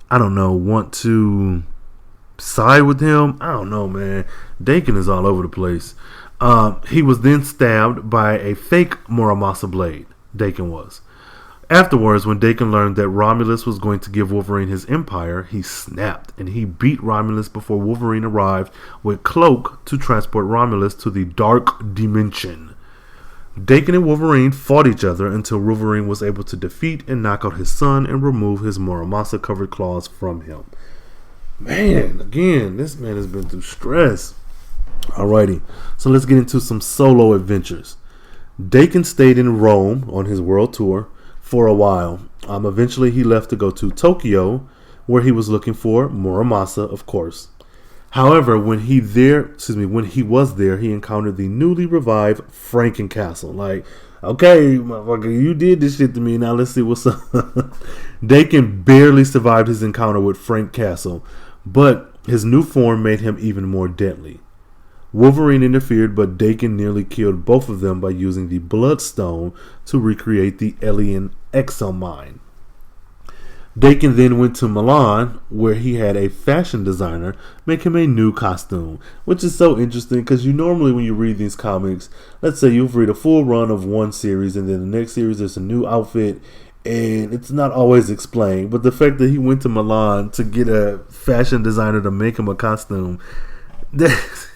I don't know, want to side with him? I don't know, man. Daken is all over the place. He was then stabbed by a fake Muramasa blade. Daken was. Afterwards, when Daken learned that Romulus was going to give Wolverine his empire, he snapped and he beat Romulus before Wolverine arrived with Cloak to transport Romulus to the Dark Dimension. Daken and Wolverine fought each other until Wolverine was able to defeat and knock out his son and remove his Muramasa covered claws from him. Man, again, this man has been through stress. Alrighty, so let's get into some solo adventures. Daken stayed in Rome on his world tour for a while. Eventually, he left to go to Tokyo, where he was looking for Muramasa, of course. However, when he was there, he encountered the newly revived Frankencastle. Like, okay, motherfucker, you did this shit to me. Now let's see what's up. Daken barely survived his encounter with Frank Castle, but his new form made him even more deadly. Wolverine interfered, but Daken nearly killed both of them by using the Bloodstone to recreate the alien exomine. Daken then went to Milan, where he had a fashion designer make him a new costume, which is so interesting because normally when you read these comics, let's say you've read a full run of one series and then the next series there's a new outfit and it's not always explained, but the fact that he went to Milan to get a fashion designer to make him a costume, that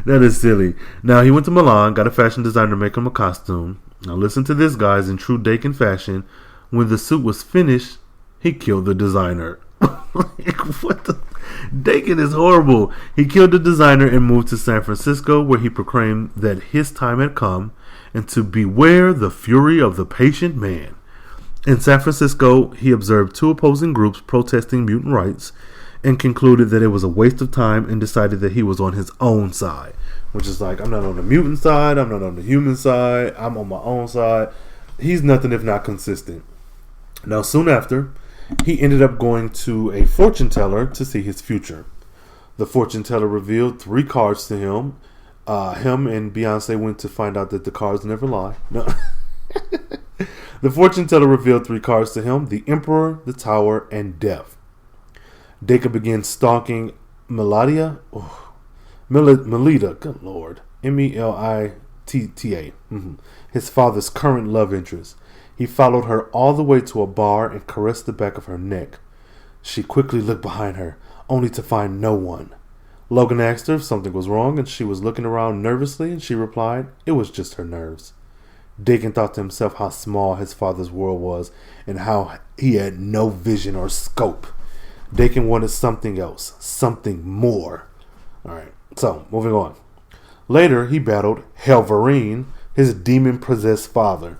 is silly. Now, he went to Milan, got a fashion designer to make him a costume. Now, listen to this, guys. In true Daken fashion, when the suit was finished, he killed the designer. Like, what the? Daken is horrible. He killed the designer and moved to San Francisco, where he proclaimed that his time had come and to beware the fury of the patient man. In San Francisco, he observed two opposing groups protesting mutant rights and concluded that it was a waste of time and decided that he was on his own side, which is like, I'm not on the mutant side, I'm not on the human side, I'm on my own side. He's nothing if not consistent. Now, soon after, he ended up going to a fortune teller to see his future. The fortune teller revealed 3 cards to him. Him and Beyonce went to find out that the cards never lie. No. The fortune teller revealed 3 cards to him: the Emperor, the Tower, and Death. Daken began stalking Melita, good lord, Melita, his father's current love interest. He followed her all the way to a bar and caressed the back of her neck. She quickly looked behind her, only to find no one. Logan asked her if something was wrong, and she was looking around nervously, and she replied, it was just her nerves. Daken thought to himself how small his father's world was, and how he had no vision or scope. Daken wanted something else, something more. Alright, so, moving on. Later, he battled Helverine, his demon-possessed father.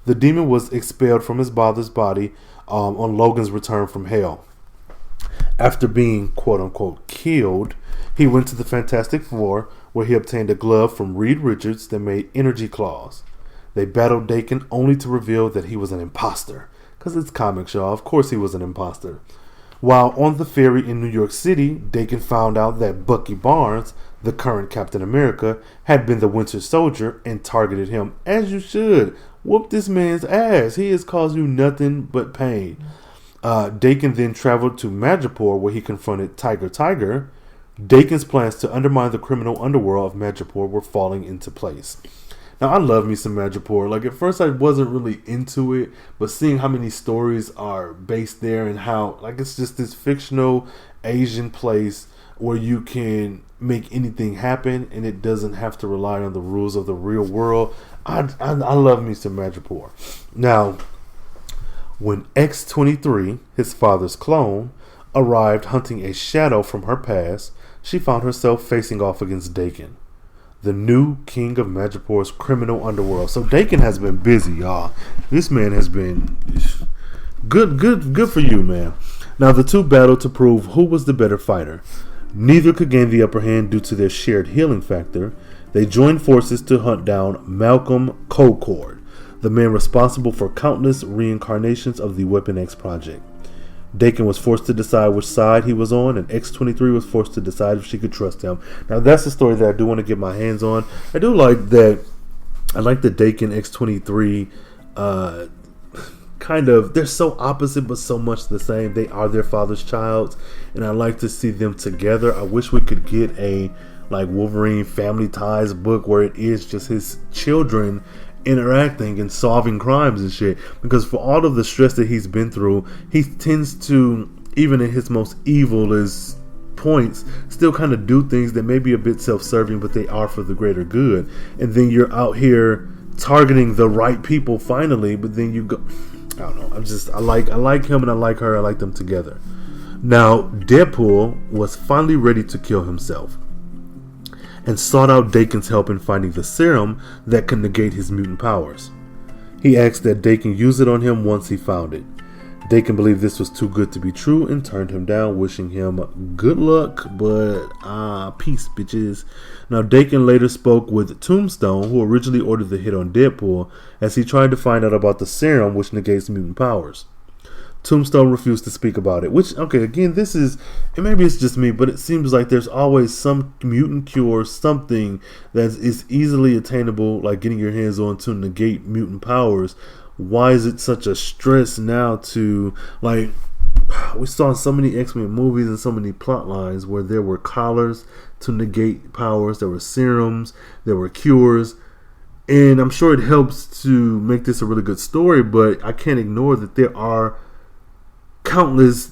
The demon was expelled from his father's body on Logan's return from hell. After being, quote-unquote, killed, he went to the Fantastic Four, where he obtained a glove from Reed Richards that made energy claws. They battled Daken only to reveal that he was an imposter. Because it's comics, y'all. Of course he was an imposter. While on the ferry in New York City, Daken found out that Bucky Barnes, the current Captain America, had been the Winter Soldier and targeted him. As you should. Whoop this man's ass. He has caused you nothing but pain. Daken then traveled to Madripoor, where he confronted Tiger. Daken's plans to undermine the criminal underworld of Madripoor were falling into place. Now, I love me some Madripoor. Like, at first I wasn't really into it, but seeing how many stories are based there and how, like, it's just this fictional Asian place where you can make anything happen and it doesn't have to rely on the rules of the real world. I love me some Madripoor. Now, when X-23, his father's clone, arrived hunting a shadow from her past, she found herself facing off against Daken, the new king of Madripoor's criminal underworld. So Daken has been busy, y'all. This man has been good for you, man. Now the two battled to prove who was the better fighter. Neither could gain the upper hand due to their shared healing factor. They joined forces to hunt down Malcolm Colcord, the man responsible for countless reincarnations of the Weapon X project. Daken was forced to decide which side he was on, and X-23 was forced to decide if she could trust him. Now, that's a story that I do want to get my hands on. I do like that. I like the Daken X-23 kind of, they're so opposite but so much the same. They are their father's child, and I like to see them together. I wish we could get a like Wolverine Family Ties book where it is just his children interacting and solving crimes and shit, because for all of the stress that he's been through, he tends to, even in his most evilest points, still kind of do things that may be a bit self-serving, but they are for the greater good. And then you're out here targeting the right people finally, but then you go, I don't know, I like him and I like her. I like them together. Now Deadpool was finally ready to kill himself and sought out Daken's help in finding the serum that could negate his mutant powers. He asked that Daken use it on him once he found it. Daken believed this was too good to be true and turned him down, wishing him good luck, but peace, bitches. Now, Daken later spoke with Tombstone, who originally ordered the hit on Deadpool, as he tried to find out about the serum which negates mutant powers. Tombstone refused to speak about it, which, okay, again, this is, and maybe it's just me, but it seems like there's always some mutant cure, something that is easily attainable, like getting your hands on to negate mutant powers. Why is it such a stress now to, like, we saw so many X-Men movies and so many plot lines where there were collars to negate powers, there were serums, there were cures, and I'm sure it helps to make this a really good story, but I can't ignore that there are countless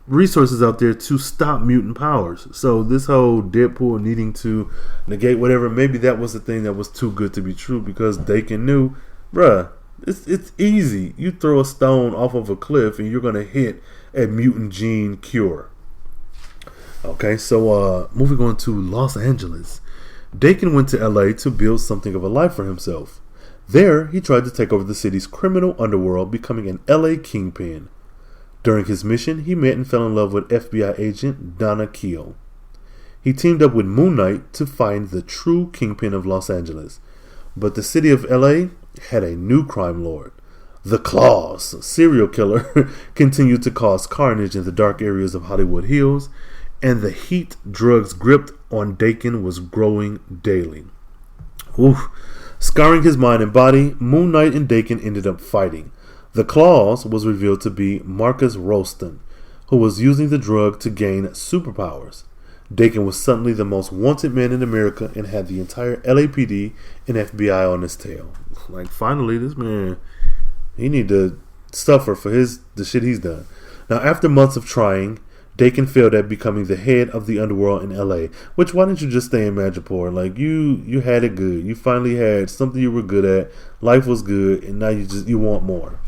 resources out there to stop mutant powers. So this whole Deadpool needing to negate whatever, maybe that was the thing that was too good to be true, because Daken knew, bruh, it's easy. You throw a stone off of a cliff and you're going to hit a mutant gene cure. Okay, so moving on to Los Angeles. Daken went to LA to build something of a life for himself. There, he tried to take over the city's criminal underworld, becoming an LA kingpin. During his mission, he met and fell in love with FBI agent Donna Keel. He teamed up with Moon Knight to find the true kingpin of Los Angeles. But the city of LA had a new crime lord. The Claws, serial killer, continued to cause carnage in the dark areas of Hollywood Hills, and the heat drugs gripped on Daken was growing daily. Oof. Scarring his mind and body, Moon Knight and Daken ended up fighting. The Claws was revealed to be Marcus Roston, who was using the drug to gain superpowers. Daken was suddenly the most wanted man in America and had the entire LAPD and FBI on his tail. Like, finally, this man, he need to suffer for the shit he's done. Now, after months of trying, Daken failed at becoming the head of the underworld in LA. Which, why didn't you just stay in Madripoor? Like, you had it good. You finally had something you were good at. Life was good, and now you want more.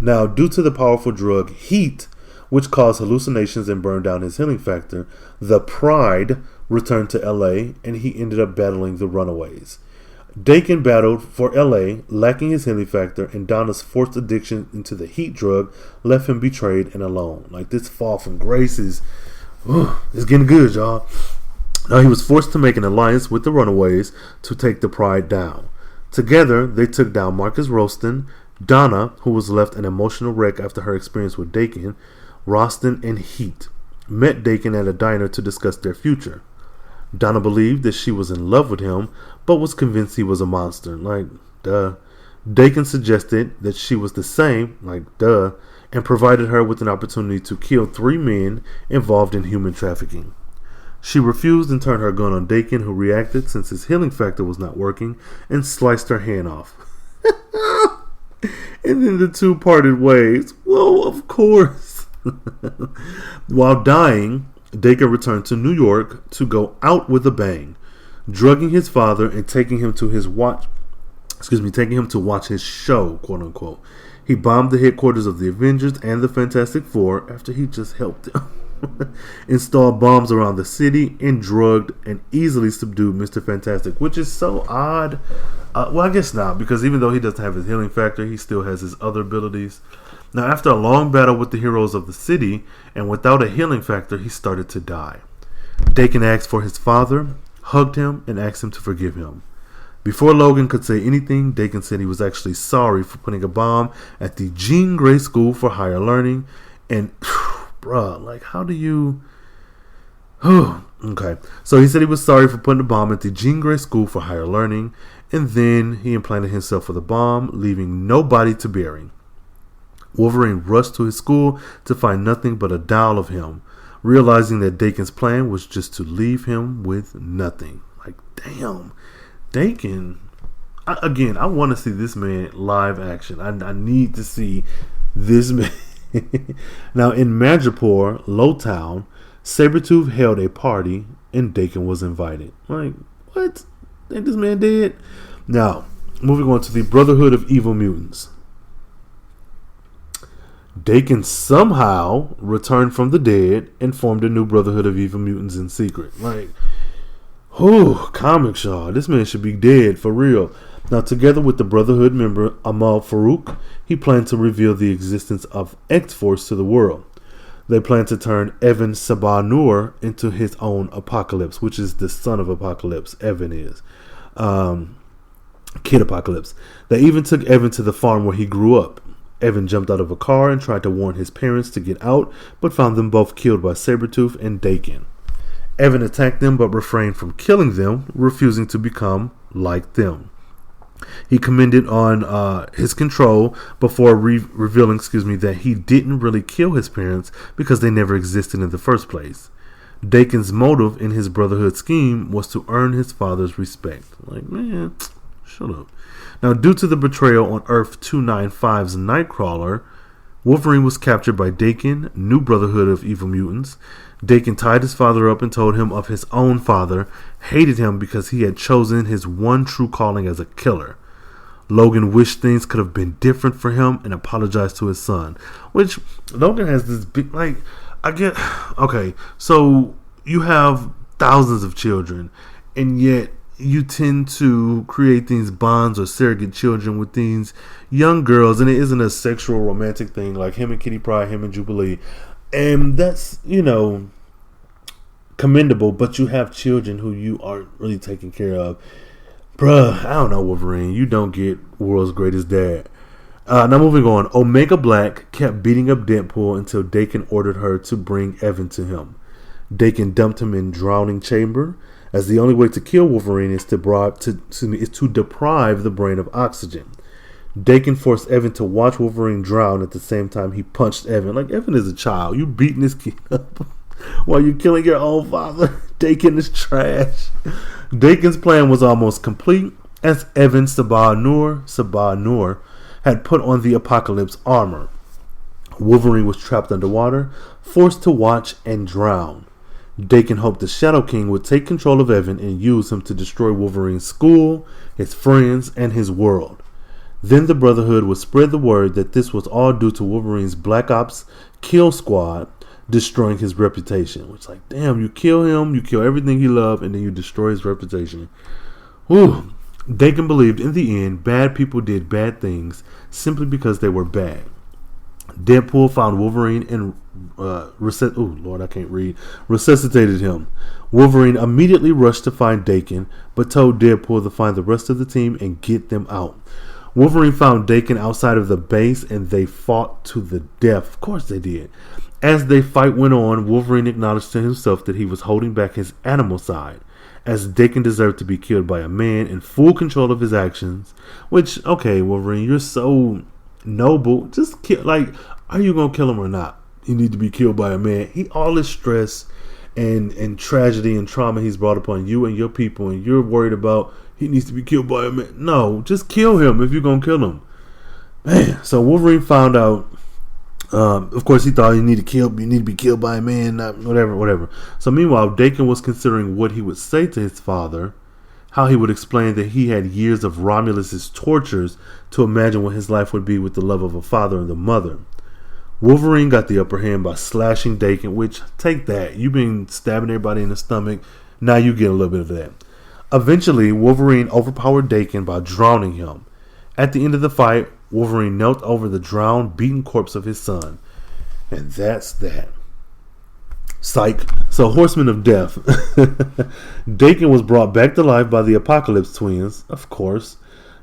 Now, due to the powerful drug heat, which caused hallucinations and burned down his healing factor, the Pride returned to LA, and he ended up battling the Runaways. Daken battled for LA, lacking his healing factor, and Donna's forced addiction into the heat drug left him betrayed and alone. Like, this fall from grace is getting good, y'all. Now, he was forced to make an alliance with the Runaways to take the Pride down. Together, they took down Marcus Roston, Donna, who was left an emotional wreck after her experience with Daken. Roston and Heat met Daken at a diner to discuss their future. Donna believed that she was in love with him, but was convinced he was a monster. Like, duh. Daken suggested that she was the same, like, duh, and provided her with an opportunity to kill 3 men involved in human trafficking. She refused and turned her gun on Daken, who reacted since his healing factor was not working, and sliced her hand off. And then the two parted ways. Well, of course. While dying, Daken returned to New York to go out with a bang, drugging his father and taking him to watch his show, quote unquote. He bombed the headquarters of the Avengers and the Fantastic Four after he just helped them. Installed bombs around the city and drugged and easily subdued Mr. Fantastic, which is so odd. Well, I guess not, because even though he doesn't have his healing factor, he still has his other abilities. Now, after a long battle with the heroes of the city, and without a healing factor, he started to die. Daken asked for his father, hugged him, and asked him to forgive him. Before Logan could say anything, Daken said he was actually sorry for putting a bomb at the Jean Grey School for Higher Learning. And, bruh, like, how do you... Okay, so he said he was sorry for putting a bomb at the Jean Grey School for Higher Learning, and then he implanted himself with a bomb, leaving nobody to bury. Wolverine rushed to his school to find nothing but a doll of him, realizing that Daken's plan was just to leave him with nothing. Like, damn, Daken. I want to see this man live action. I need to see this man. Now, in Madripoor, Lowtown, Sabretooth held a party and Daken was invited. Like, what? Think this man dead? Now, moving on to the Brotherhood of Evil Mutants. Daken somehow returned from the dead and formed a new Brotherhood of Evil Mutants in secret. Like, comic Shaw. This man should be dead for real. Now, together with the Brotherhood member Amal Farouk, he planned to reveal the existence of X-Force to the world. They plan to turn Evan Sabah-Nur into his own Apocalypse, which is the son of Apocalypse. Evan is. Kid Apocalypse. They even took Evan to the farm where he grew up. Evan jumped out of a car and tried to warn his parents to get out, but found them both killed by Sabretooth and Daken. Evan attacked them but refrained from killing them, refusing to become like them. He commented on his control before revealing that he didn't really kill his parents because they never existed in the first place. Daken's motive in his Brotherhood scheme was to earn his father's respect. Like, man, shut up. Now, due to the betrayal on Earth 295's Nightcrawler, Wolverine was captured by Daken, new Brotherhood of Evil Mutants. Daken tied his father up and told him of his own father, hated him because he had chosen his one true calling as a killer. Logan wished things could have been different for him and apologized to his son. Which, Logan has this big, okay, so you have thousands of children, and yet you tend to create these bonds or surrogate children with these young girls, and it isn't a sexual romantic thing like him and Kitty Pryde, him and Jubilee. And that's, commendable, but you have children who you aren't really taking care of. Bruh, I don't know, Wolverine. You don't get world's greatest dad. Now moving on. Omega Black kept beating up Deadpool until Daken ordered her to bring Evan to him. Daken dumped him in drowning chamber, as the only way to kill Wolverine is to deprive the brain of oxygen. Daken forced Evan to watch Wolverine drown at the same time he punched Evan. Like, Evan is a child. You beating this kid up while you're killing your own father. Daken is trash. Daken's plan was almost complete, as Evan Sabah Nur had put on the Apocalypse armor. Wolverine was trapped underwater, forced to watch and drown. Daken hoped the Shadow King would take control of Evan and use him to destroy Wolverine's school, his friends, and his world. Then the Brotherhood would spread the word that this was all due to Wolverine's Black Ops kill squad destroying his reputation. Which, like, damn, you kill him, you kill everything he loved, and then you destroy his reputation. Whew. Daken believed in the end bad people did bad things simply because they were bad. Deadpool found Wolverine and resuscitated him. Wolverine immediately rushed to find Daken, but told Deadpool to find the rest of the team and get them out. Wolverine found Daken outside of the base, and they fought to the death. Of course they did. As the fight went on, Wolverine acknowledged to himself that he was holding back his animal side, as Daken deserved to be killed by a man in full control of his actions. Which, okay, Wolverine, you're so noble. Just kill. Like, are you gonna kill him or not? He need to be killed by a man. All this stress and tragedy and trauma he's brought upon you and your people, and you're worried about he needs to be killed by a man. No, just kill him if you're gonna kill him, man. So Wolverine found out. Of course, he thought you need to be killed by a man, not whatever. So meanwhile, Daken was considering what he would say to his father, how he would explain that he had years of Romulus's tortures to imagine what his life would be with the love of a father and the mother. Wolverine got the upper hand by slashing Daken, which, take that. You've been stabbing everybody in the stomach. Now you get a little bit of that. Eventually, Wolverine overpowered Daken by drowning him. At the end of the fight, Wolverine knelt over the drowned, beaten corpse of his son. And that's that. Psych. So, Horsemen of Death. Daken was brought back to life by the Apocalypse twins, of course,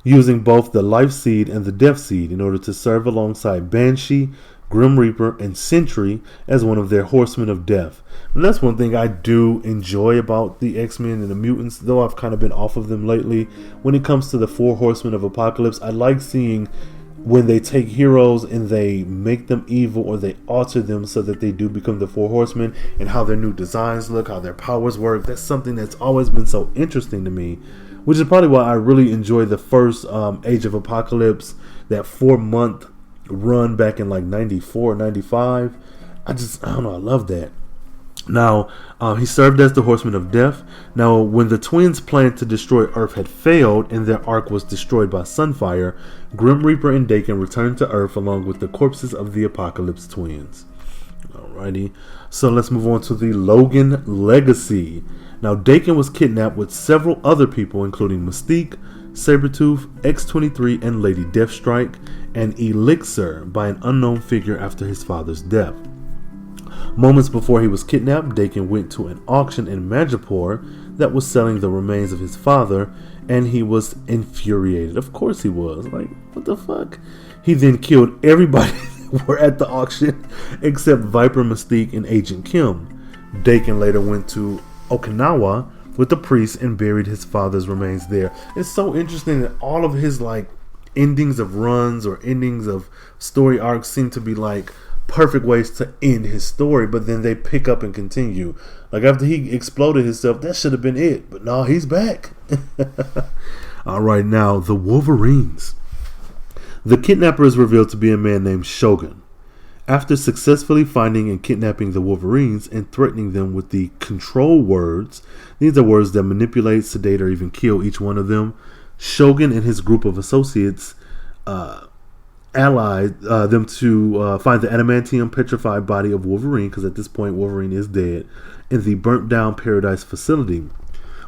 using both the Life Seed and the Death Seed in order to serve alongside Banshee, Grim Reaper, and Sentry as one of their Horsemen of Death. And that's one thing I do enjoy about the X-Men and the mutants, though I've kind of been off of them lately. When it comes to the 4 Horsemen of Apocalypse, I like seeing when they take heroes and they make them evil, or they alter them so that they do become the 4 Horsemen, and how their new designs look, how their powers work. That's something that's always been so interesting to me, which is probably why I really enjoyed the first Age of Apocalypse, that 4-month run back in like 94, 95. I don't know, I love that. Now, he served as the Horseman of Death. Now, when the twins' plan to destroy Earth had failed and their ark was destroyed by Sunfire, Grim Reaper and Daken returned to Earth along with the corpses of the Apocalypse twins. Alrighty, so let's move on to the Logan Legacy. Now, Daken was kidnapped with several other people, including Mystique, Sabretooth, X-23, and Lady Deathstrike, and Elixir by an unknown figure after his father's death. Moments before he was kidnapped, Daken went to an auction in Madripoor that was selling the remains of his father, and he was infuriated. Of course he was. Like, what the fuck? He then killed everybody that were at the auction except Viper, Mystique, and Agent Kim. Daken later went to Okinawa with the priest and buried his father's remains there. It's so interesting that all of his like endings of runs or endings of story arcs seem to be like perfect ways to end his story, but then they pick up and continue. Like after he exploded himself, that should have been it, but no, he's back. Alright, now the Wolverines. The kidnapper is revealed to be a man named Shogun. After successfully finding and kidnapping the Wolverines and threatening them with the control words, these are words that manipulate, sedate, or even kill each one of them, Shogun and his group of associates allied them to find the adamantium petrified body of Wolverine, because at this point Wolverine is dead, in the burnt down Paradise facility.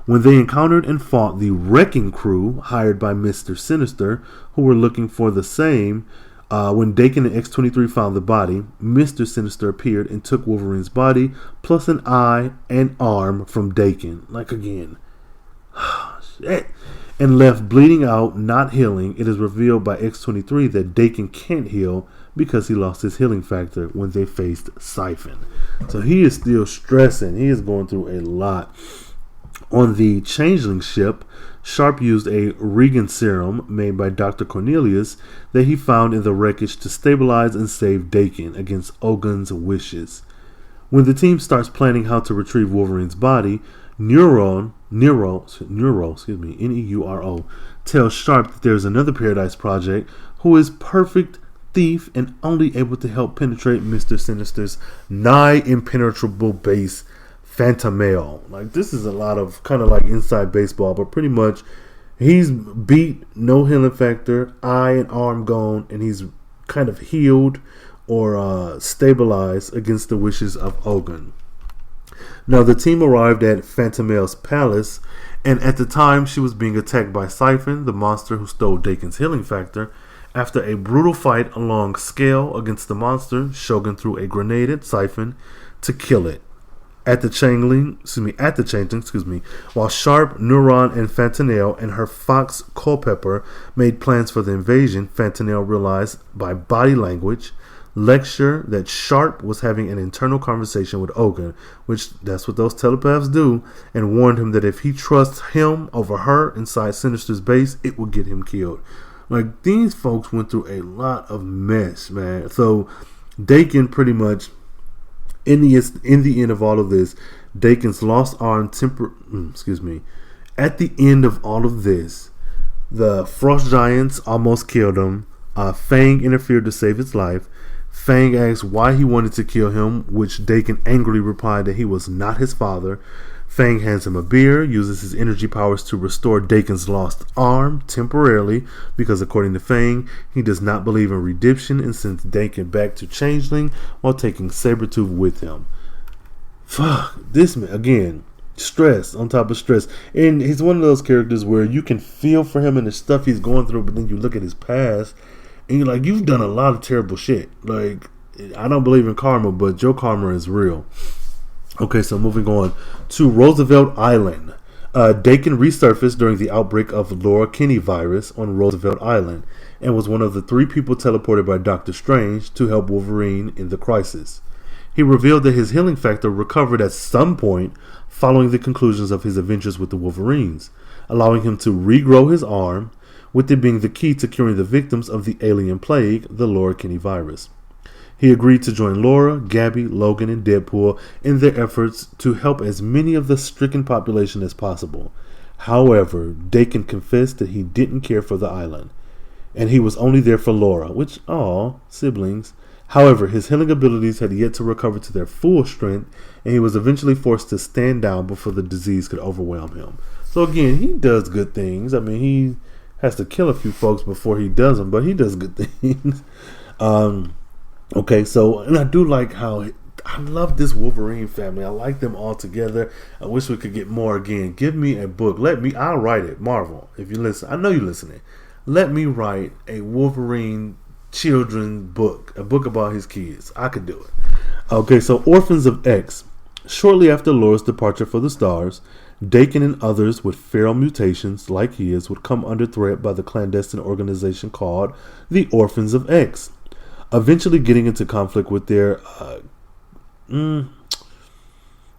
when they encountered and fought the Wrecking Crew hired by Mr. Sinister, who were looking for the same. When Daken and X-23 found the body, Mr. Sinister appeared and took Wolverine's body, plus an eye and arm from Daken. Like again. Shit. And left bleeding out, not healing. It is revealed by X-23 that Daken can't heal because he lost his healing factor when they faced Siphon. So he is still stressing. He is going through a lot. On the Changeling ship, Sharp used a Regan serum made by Dr. Cornelius that he found in the wreckage to stabilize and save Daken against Ogun's wishes. When the team starts planning how to retrieve Wolverine's body, Neuro, Neuro, tells Sharp that there's another Paradise Project who is perfect thief and only able to help penetrate Mr. Sinister's nigh impenetrable base, Phantomale. Like, this is a lot of kind of like inside baseball, but pretty much he's beat, no healing factor, eye and arm gone, and he's kind of healed or stabilized against the wishes of Ogun. Now, the team arrived at Phantomale's palace, and at the time she was being attacked by Siphon, the monster who stole Daken's healing factor. After a brutal fight along scale against the monster, Shogun threw a grenade at Siphon to kill it. At the Changeling, while Sharp, Neuron, and Fantanelle and her fox Culpepper made plans for the invasion, Fantanelle realized by body language lecture that Sharp was having an internal conversation with Ogun, which that's what those telepaths do, and warned him that if he trusts him over her inside Sinister's base, it will get him killed. Like, these folks went through a lot of mess, man. So Daken pretty much, in the end of all of this, Daken's lost arm At the end of all of this, the Frost Giants almost killed him. Fang interfered to save his life. Fang asked why he wanted to kill him, which Daken angrily replied that he was not his father. Fang hands him a beer, uses his energy powers to restore Daken's lost arm temporarily, because according to Fang, he does not believe in redemption and sends Daken back to Changeling while taking Sabretooth with him. Fuck, this man, again, stress on top of stress. And he's one of those characters where you can feel for him and the stuff he's going through, but then you look at his past, and you're like, you've done a lot of terrible shit. Like, I don't believe in karma, but your karma is real. Okay, so moving on to Roosevelt Island. Daken resurfaced during the outbreak of Laura Kinney virus on Roosevelt Island and was one of the 3 people teleported by Doctor Strange to help Wolverine in the crisis. He revealed that his healing factor recovered at some point following the conclusions of his adventures with the Wolverines, allowing him to regrow his arm, with it being the key to curing the victims of the alien plague, the Laura Kinney virus. He agreed to join Laura, Gabby, Logan, and Deadpool in their efforts to help as many of the stricken population as possible. However, Daken confessed that he didn't care for the island, and he was only there for Laura, which, siblings. However, his healing abilities had yet to recover to their full strength, and he was eventually forced to stand down before the disease could overwhelm him. So again, he does good things. I mean, he has to kill a few folks before he does them, but he does good things. Okay, so, and I do like how, I love this Wolverine family. I like them all together. I wish we could get more again. Give me a book. I'll write it. Marvel, if you listen. I know you're listening. Let me write a Wolverine children's book. A book about his kids. I could do it. Okay, so Orphans of X. Shortly after Laura's departure for the stars, Daken and others with feral mutations like his would come under threat by the clandestine organization called the Orphans of X. Eventually getting into conflict with their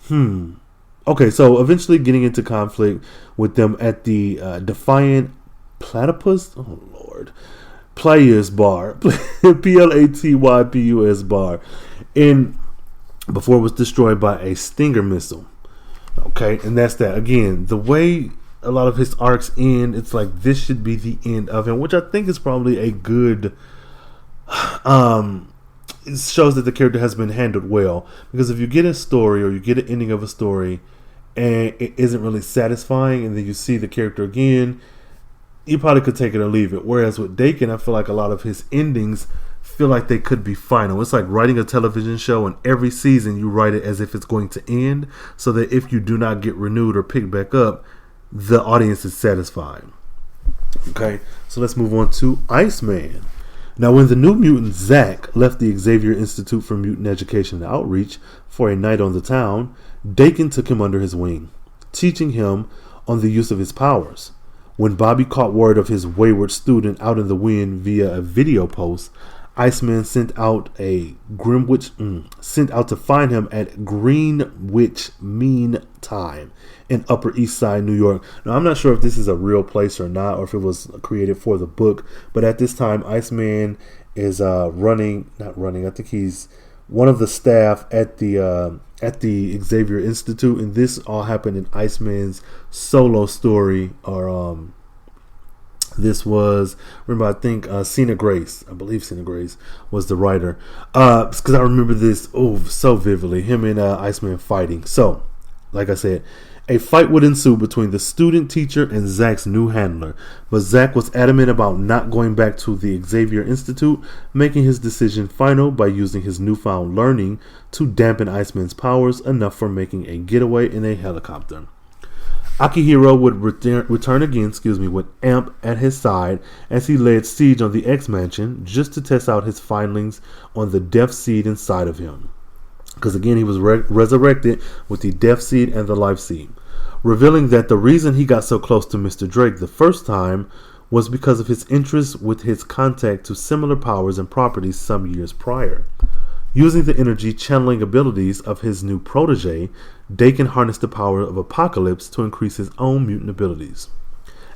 eventually getting into conflict with them at the Defiant Platypus Players Bar, Platypus bar, and before it was destroyed by a Stinger missile. Okay, and that's that. Again, the way a lot of his arcs end, it's like this should be the end of him, which I think is probably a good. It shows that the character has been handled well, because if you get a story or you get an ending of a story and it isn't really satisfying, and then you see the character again, you probably could take it or leave it. Whereas with Daken, I feel like a lot of his endings feel like they could be final. It's like writing a television show, and every season you write it as if it's going to end, so that if you do not get renewed or picked back up, the audience is satisfied. Okay, so let's move on to Iceman. Now, when the New Mutant Zack left the Xavier Institute for Mutant Education and Outreach for a night on the town, Daken took him under his wing, teaching him on the use of his powers. When Bobby caught word of his wayward student out in the wind via a video post, Iceman sent out to find him at Greenwich Mean Time in Upper East Side, New York. Now, I'm not sure if this is a real place or not, or if it was created for the book, but at this time, Iceman is I think he's one of the staff at the Xavier Institute, and this all happened in Iceman's solo story, or this was, remember, I think Cena Grace, I believe Cena Grace was the writer, because I remember this so vividly, him and Iceman fighting. So, like I said, a fight would ensue between the student teacher and Zack's new handler, but Zack was adamant about not going back to the Xavier Institute, making his decision final by using his newfound learning to dampen Iceman's powers enough for making a getaway in a helicopter. Akihiro would return again, with Amp at his side as he laid siege on the X-Mansion just to test out his findings on the Death Seed inside of him. Because again, he was resurrected with the Death Seed and the Life Seed, revealing that the reason he got so close to Mr. Drake the first time was because of his interest with his contact to similar powers and properties some years prior. Using the energy channeling abilities of his new protege, Daken harnessed the power of Apocalypse to increase his own mutant abilities,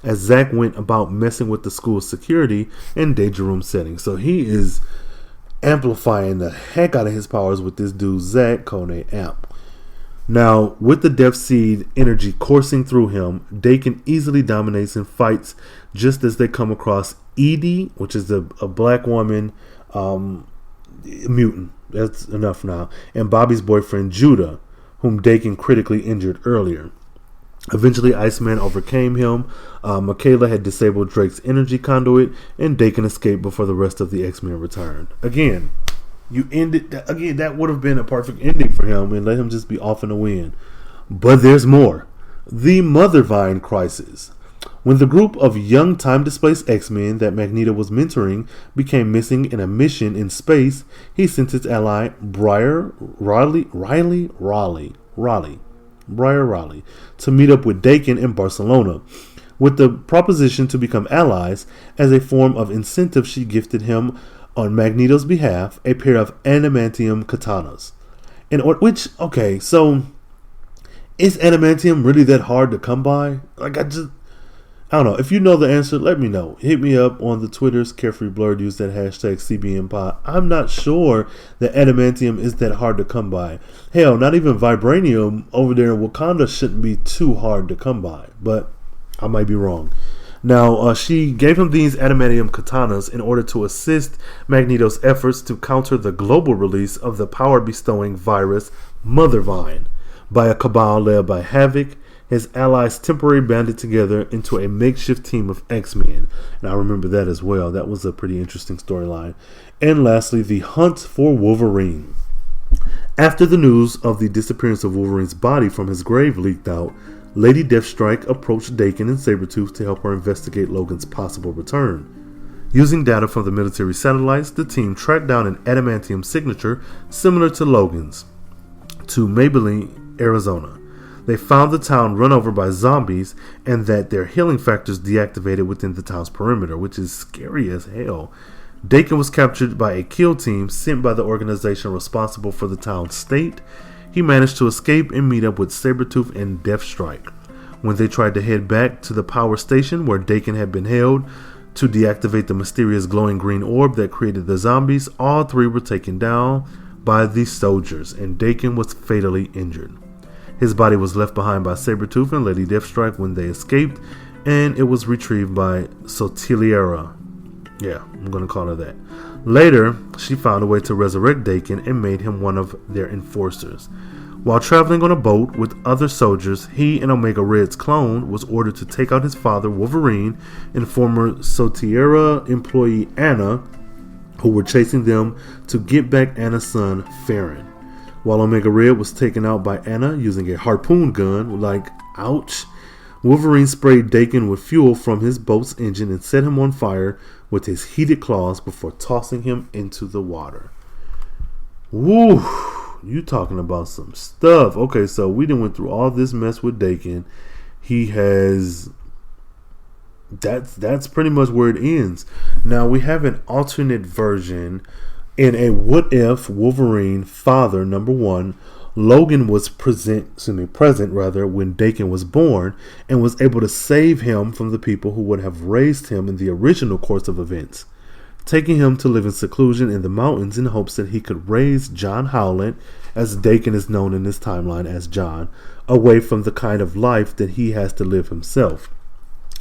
as Zack went about messing with the school's security and danger room settings. So he is amplifying the heck out of his powers with this dude Zack, codename Amp. Now, with the Death Seed energy coursing through him, Daken easily dominates in fights just as they come across Edie, which is a black woman mutant. That's enough now. And Bobby's boyfriend Judah, whom Daken critically injured earlier. Eventually, Iceman overcame him. Michaela had disabled Drake's energy conduit, and Daken escaped before the rest of the X-Men returned. Again, that would have been a perfect ending for him and let him just be off in the wind. But there's more. The Mother Vine Crisis. When the group of young time-displaced X-Men that Magneto was mentoring became missing in a mission in space, he sent his ally Briar Raleigh to meet up with Daken in Barcelona, with the proposition to become allies. As a form of incentive, she gifted him, on Magneto's behalf, a pair of adamantium katanas. So is adamantium really that hard to come by? I don't know. If you know the answer, let me know. Hit me up on the Twitters, Carefree Blurred. Use that hashtag CBNPod. I'm not sure that adamantium is that hard to come by. Hell, not even vibranium over there in Wakanda shouldn't be too hard to come by. But I might be wrong. Now, she gave him these adamantium katanas in order to assist Magneto's efforts to counter the global release of the power-bestowing virus Mother Vine by a cabal led by Havoc. His allies temporarily banded together into a makeshift team of X-Men. And I remember that as well. That was a pretty interesting storyline. And lastly, the hunt for Wolverine. After the news of the disappearance of Wolverine's body from his grave leaked out, Lady Deathstrike approached Daken and Sabretooth to help her investigate Logan's possible return. Using data from the military satellites, the team tracked down an adamantium signature similar to Logan's to Maybelline, Arizona. They found the town run over by zombies and that their healing factors deactivated within the town's perimeter, which is scary as hell. Daken was captured by a kill team sent by the organization responsible for the town's state. He managed to escape and meet up with Sabretooth and Deathstrike. When they tried to head back to the power station where Daken had been held to deactivate the mysterious glowing green orb that created the zombies, all three were taken down by the soldiers, and Daken was fatally injured. His body was left behind by Sabretooth and Lady Deathstrike when they escaped, and it was retrieved by Sotiliera. Yeah, I'm going to call her that. Later, she found a way to resurrect Daken and made him one of their enforcers. While traveling on a boat with other soldiers, he and Omega Red's clone was ordered to take out his father, Wolverine, and former Sotiliera employee Anna, who were chasing them to get back Anna's son, Farron. While Omega Red was taken out by Anna using a harpoon gun, ouch. Wolverine sprayed Daken with fuel from his boat's engine and set him on fire with his heated claws before tossing him into the water. Woo! You talking about some stuff. Okay, so we done went through all this mess with Daken. He has... That's pretty much where it ends. Now we have an alternate version. In a what if Wolverine father number 1, Logan was present when Daken was born and was able to save him from the people who would have raised him in the original course of events, taking him to live in seclusion in the mountains in hopes that he could raise John Howland, as Daken is known in this timeline as John, away from the kind of life that he has to live himself.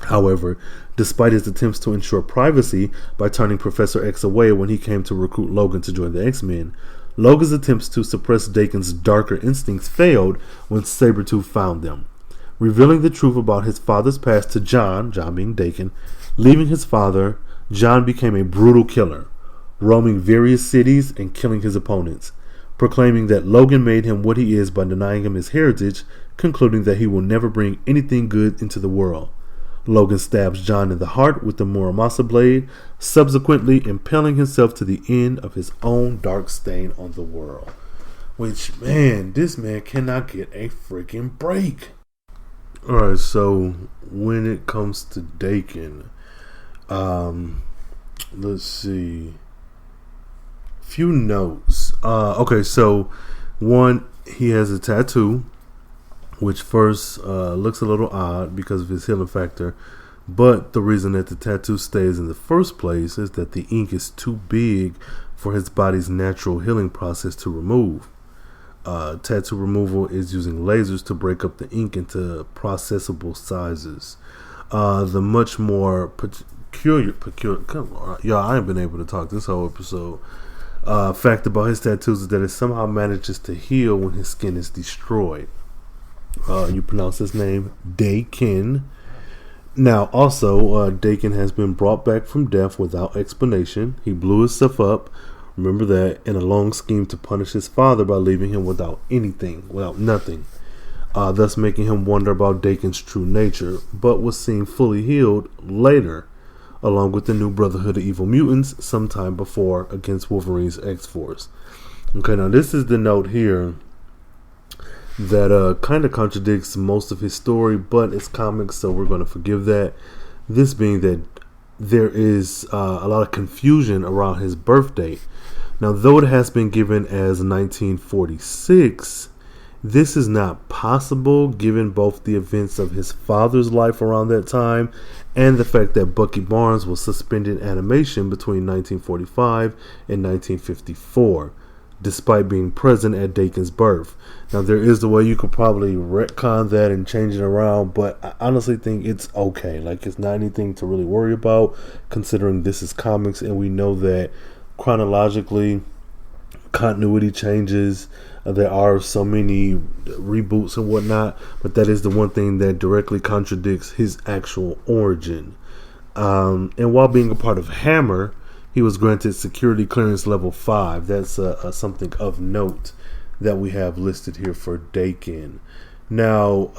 However, despite his attempts to ensure privacy by turning Professor X away when he came to recruit Logan to join the X-Men, Logan's attempts to suppress Daken's darker instincts failed when Sabretooth found them. Revealing the truth about his father's past to John being Daken, leaving his father, John became a brutal killer, roaming various cities and killing his opponents, proclaiming that Logan made him what he is by denying him his heritage, concluding that he will never bring anything good into the world. Logan stabs John in the heart with the Muramasa blade, subsequently impaling himself to the end of his own dark stain on the world. Which, man, this man cannot get a freaking break. Alright, so when it comes to Daken, let's see. Few notes. Okay, so one, he has a tattoo, which first looks a little odd because of his healing factor, but the reason that the tattoo stays in the first place is that the ink is too big for his body's natural healing process to remove. Tattoo removal is using lasers to break up the ink into processable sizes. The much more peculiar, y'all, I ain't been able to talk this whole episode. Fact about his tattoos is that it somehow manages to heal when his skin is destroyed. You pronounce his name Daken. Now, also, Daken has been brought back from death without explanation. He blew himself up, remember that, in a long scheme to punish his father by leaving him without nothing, thus making him wonder about Daken's true nature, but was seen fully healed later, along with the new Brotherhood of Evil Mutants sometime before against Wolverine's X-Force. Okay, now this is the note here that kind of contradicts most of his story, but it's comics, so we're going to forgive that. This being that there is a lot of confusion around his birth date. Now, though it has been given as 1946, this is not possible given both the events of his father's life around that time and the fact that Bucky Barnes was suspended animation between 1945 and 1954. Despite being present at Daken's birth. Now, there is the way you could probably retcon that and change it around, but I honestly think it's okay. Like, it's not anything to really worry about, considering this is comics, and we know that chronologically, continuity changes. There are so many reboots and whatnot, but that is the one thing that directly contradicts his actual origin. And while being a part of Hammer, he was granted security clearance level 5. That's something of note that we have listed here for Daken. Now,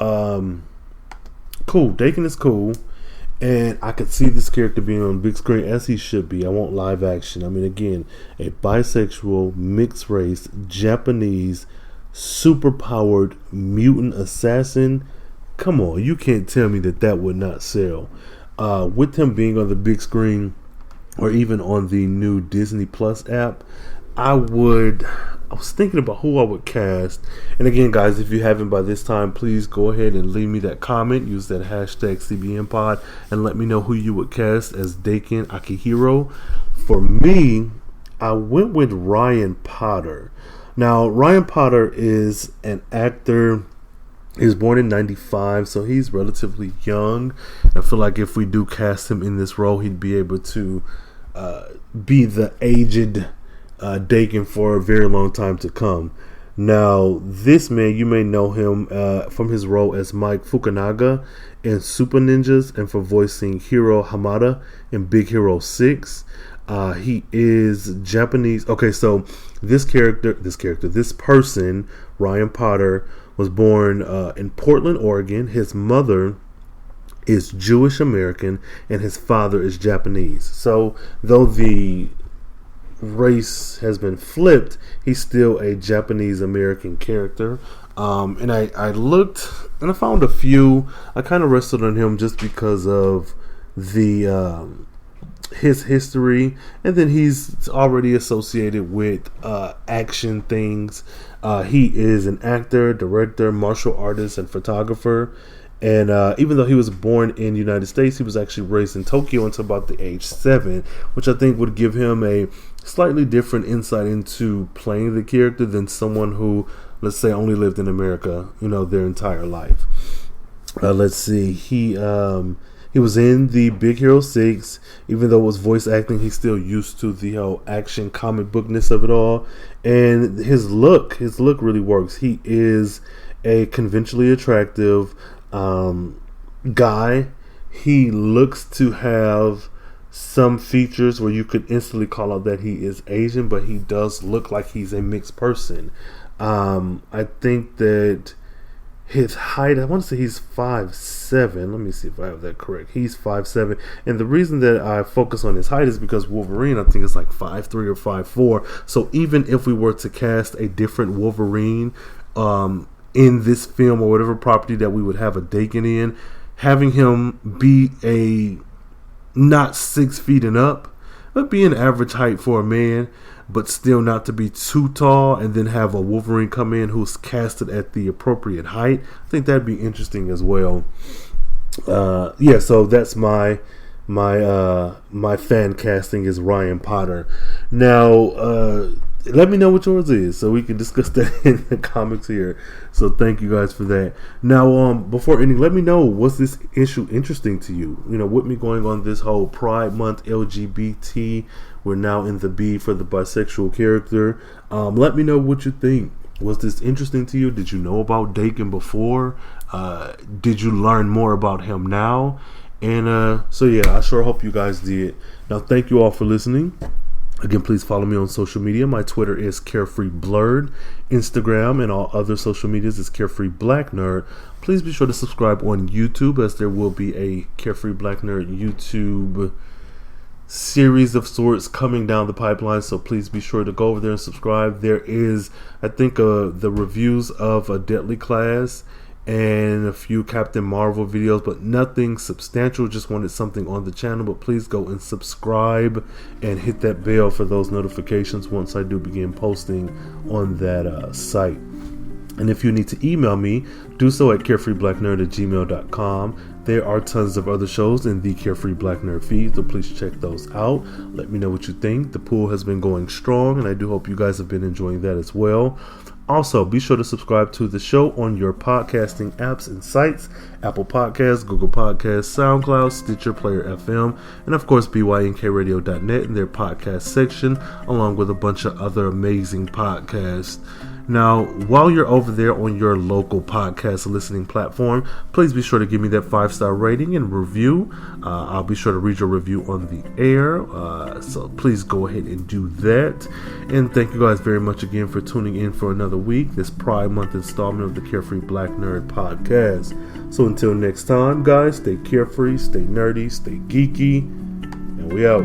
cool. Daken is cool. And I could see this character being on big screen as he should be. I want live action. I mean, again, a bisexual, mixed race, Japanese, super powered mutant assassin. Come on, you can't tell me that would not sell. With him being on the big screen, or even on the new Disney Plus app, I was thinking about who I would cast. And again, guys, if you haven't by this time, please go ahead and leave me that comment. Use that hashtag CBNPod and let me know who you would cast as Daken Akihiro. For me, I went with Ryan Potter. Now, Ryan Potter is an actor. He was born in 95, so he's relatively young. I feel like if we do cast him in this role, he'd be able to be the aged Daken for a very long time to come. Now, this man, you may know him from his role as Mike Fukunaga in Super Ninjas and for voicing Hiro Hamada in Big Hero 6. He is Japanese. Okay, so this person, Ryan Potter, was born in Portland, Oregon. His mother is Jewish American and his father is Japanese. So though the race has been flipped, he's still a Japanese American character. And I looked and I found a few. I kind of rested on him just because of the his history, and then he's already associated with action things. He is an actor, director, martial artist, and photographer. And even though he was born in the United States, he was actually raised in Tokyo until about the age 7, which I think would give him a slightly different insight into playing the character than someone who, let's say, only lived in America, their entire life. Let's see. He was in the Big Hero 6. Even though it was voice acting, he's still used to the whole action comic bookness of it all. And his look really works. He is a conventionally attractive guy. He looks to have some features where you could instantly call out that he is Asian, but he does look like he's a mixed person. I think that his height, I want to say he's 5'7". Let me see if I have that correct. He's 5'7", and the reason that I focus on his height is because Wolverine, I think, is like 5'3" or 5'4". So even if we were to cast a different Wolverine in this film or whatever property that we would have a Daken in, having him be a not 6 feet and up, but be an average height for a man, but still not to be too tall, and then have a Wolverine come in who's casted at the appropriate height. I think that'd be interesting as well. So that's my fan casting is Ryan Potter. Now, let me know what yours is so we can discuss that in the comments here. So thank you guys for that. Now, before ending, let me know, was this issue interesting to you? With me going on this whole Pride Month LGBT, we're now in the B for the bisexual character. Let me know what you think. Was this interesting to you? Did you know about Daken before? Did you learn more about him now? And I sure hope you guys did. Now, thank you all for listening. Again, please follow me on social media. My Twitter is Carefree Blurred. Instagram and all other social medias is Carefree Black Nerd. Please be sure to subscribe on YouTube, as there will be a Carefree Black Nerd YouTube series of sorts coming down the pipeline. So please be sure to go over there and subscribe. There is, I think, the reviews of a Deadly Class and a few Captain Marvel videos, but nothing substantial. Just wanted something on the channel. But please go and subscribe and hit that bell for those notifications once I do begin posting on that site. And if you need to email me, do so at carefreeblacknerd@gmail.com. There are tons of other shows in the Carefree Black Nerd feed, so please check those out. Let me know what you think. The pool has been going strong, and I do hope you guys have been enjoying that as well. Also, be sure to subscribe to the show on your podcasting apps and sites: Apple Podcasts, Google Podcasts, SoundCloud, Stitcher, Player FM, and of course BYNKradio.net in their podcast section, along with a bunch of other amazing podcasts. Now, while you're over there on your local podcast listening platform, please be sure to give me that 5-star rating and review. I'll be sure to read your review on the air. So please go ahead and do that. And thank you guys very much again for tuning in for another week, this Pride Month installment of the Carefree Black Nerd podcast. So until next time, guys, stay carefree, stay nerdy, stay geeky, and we out.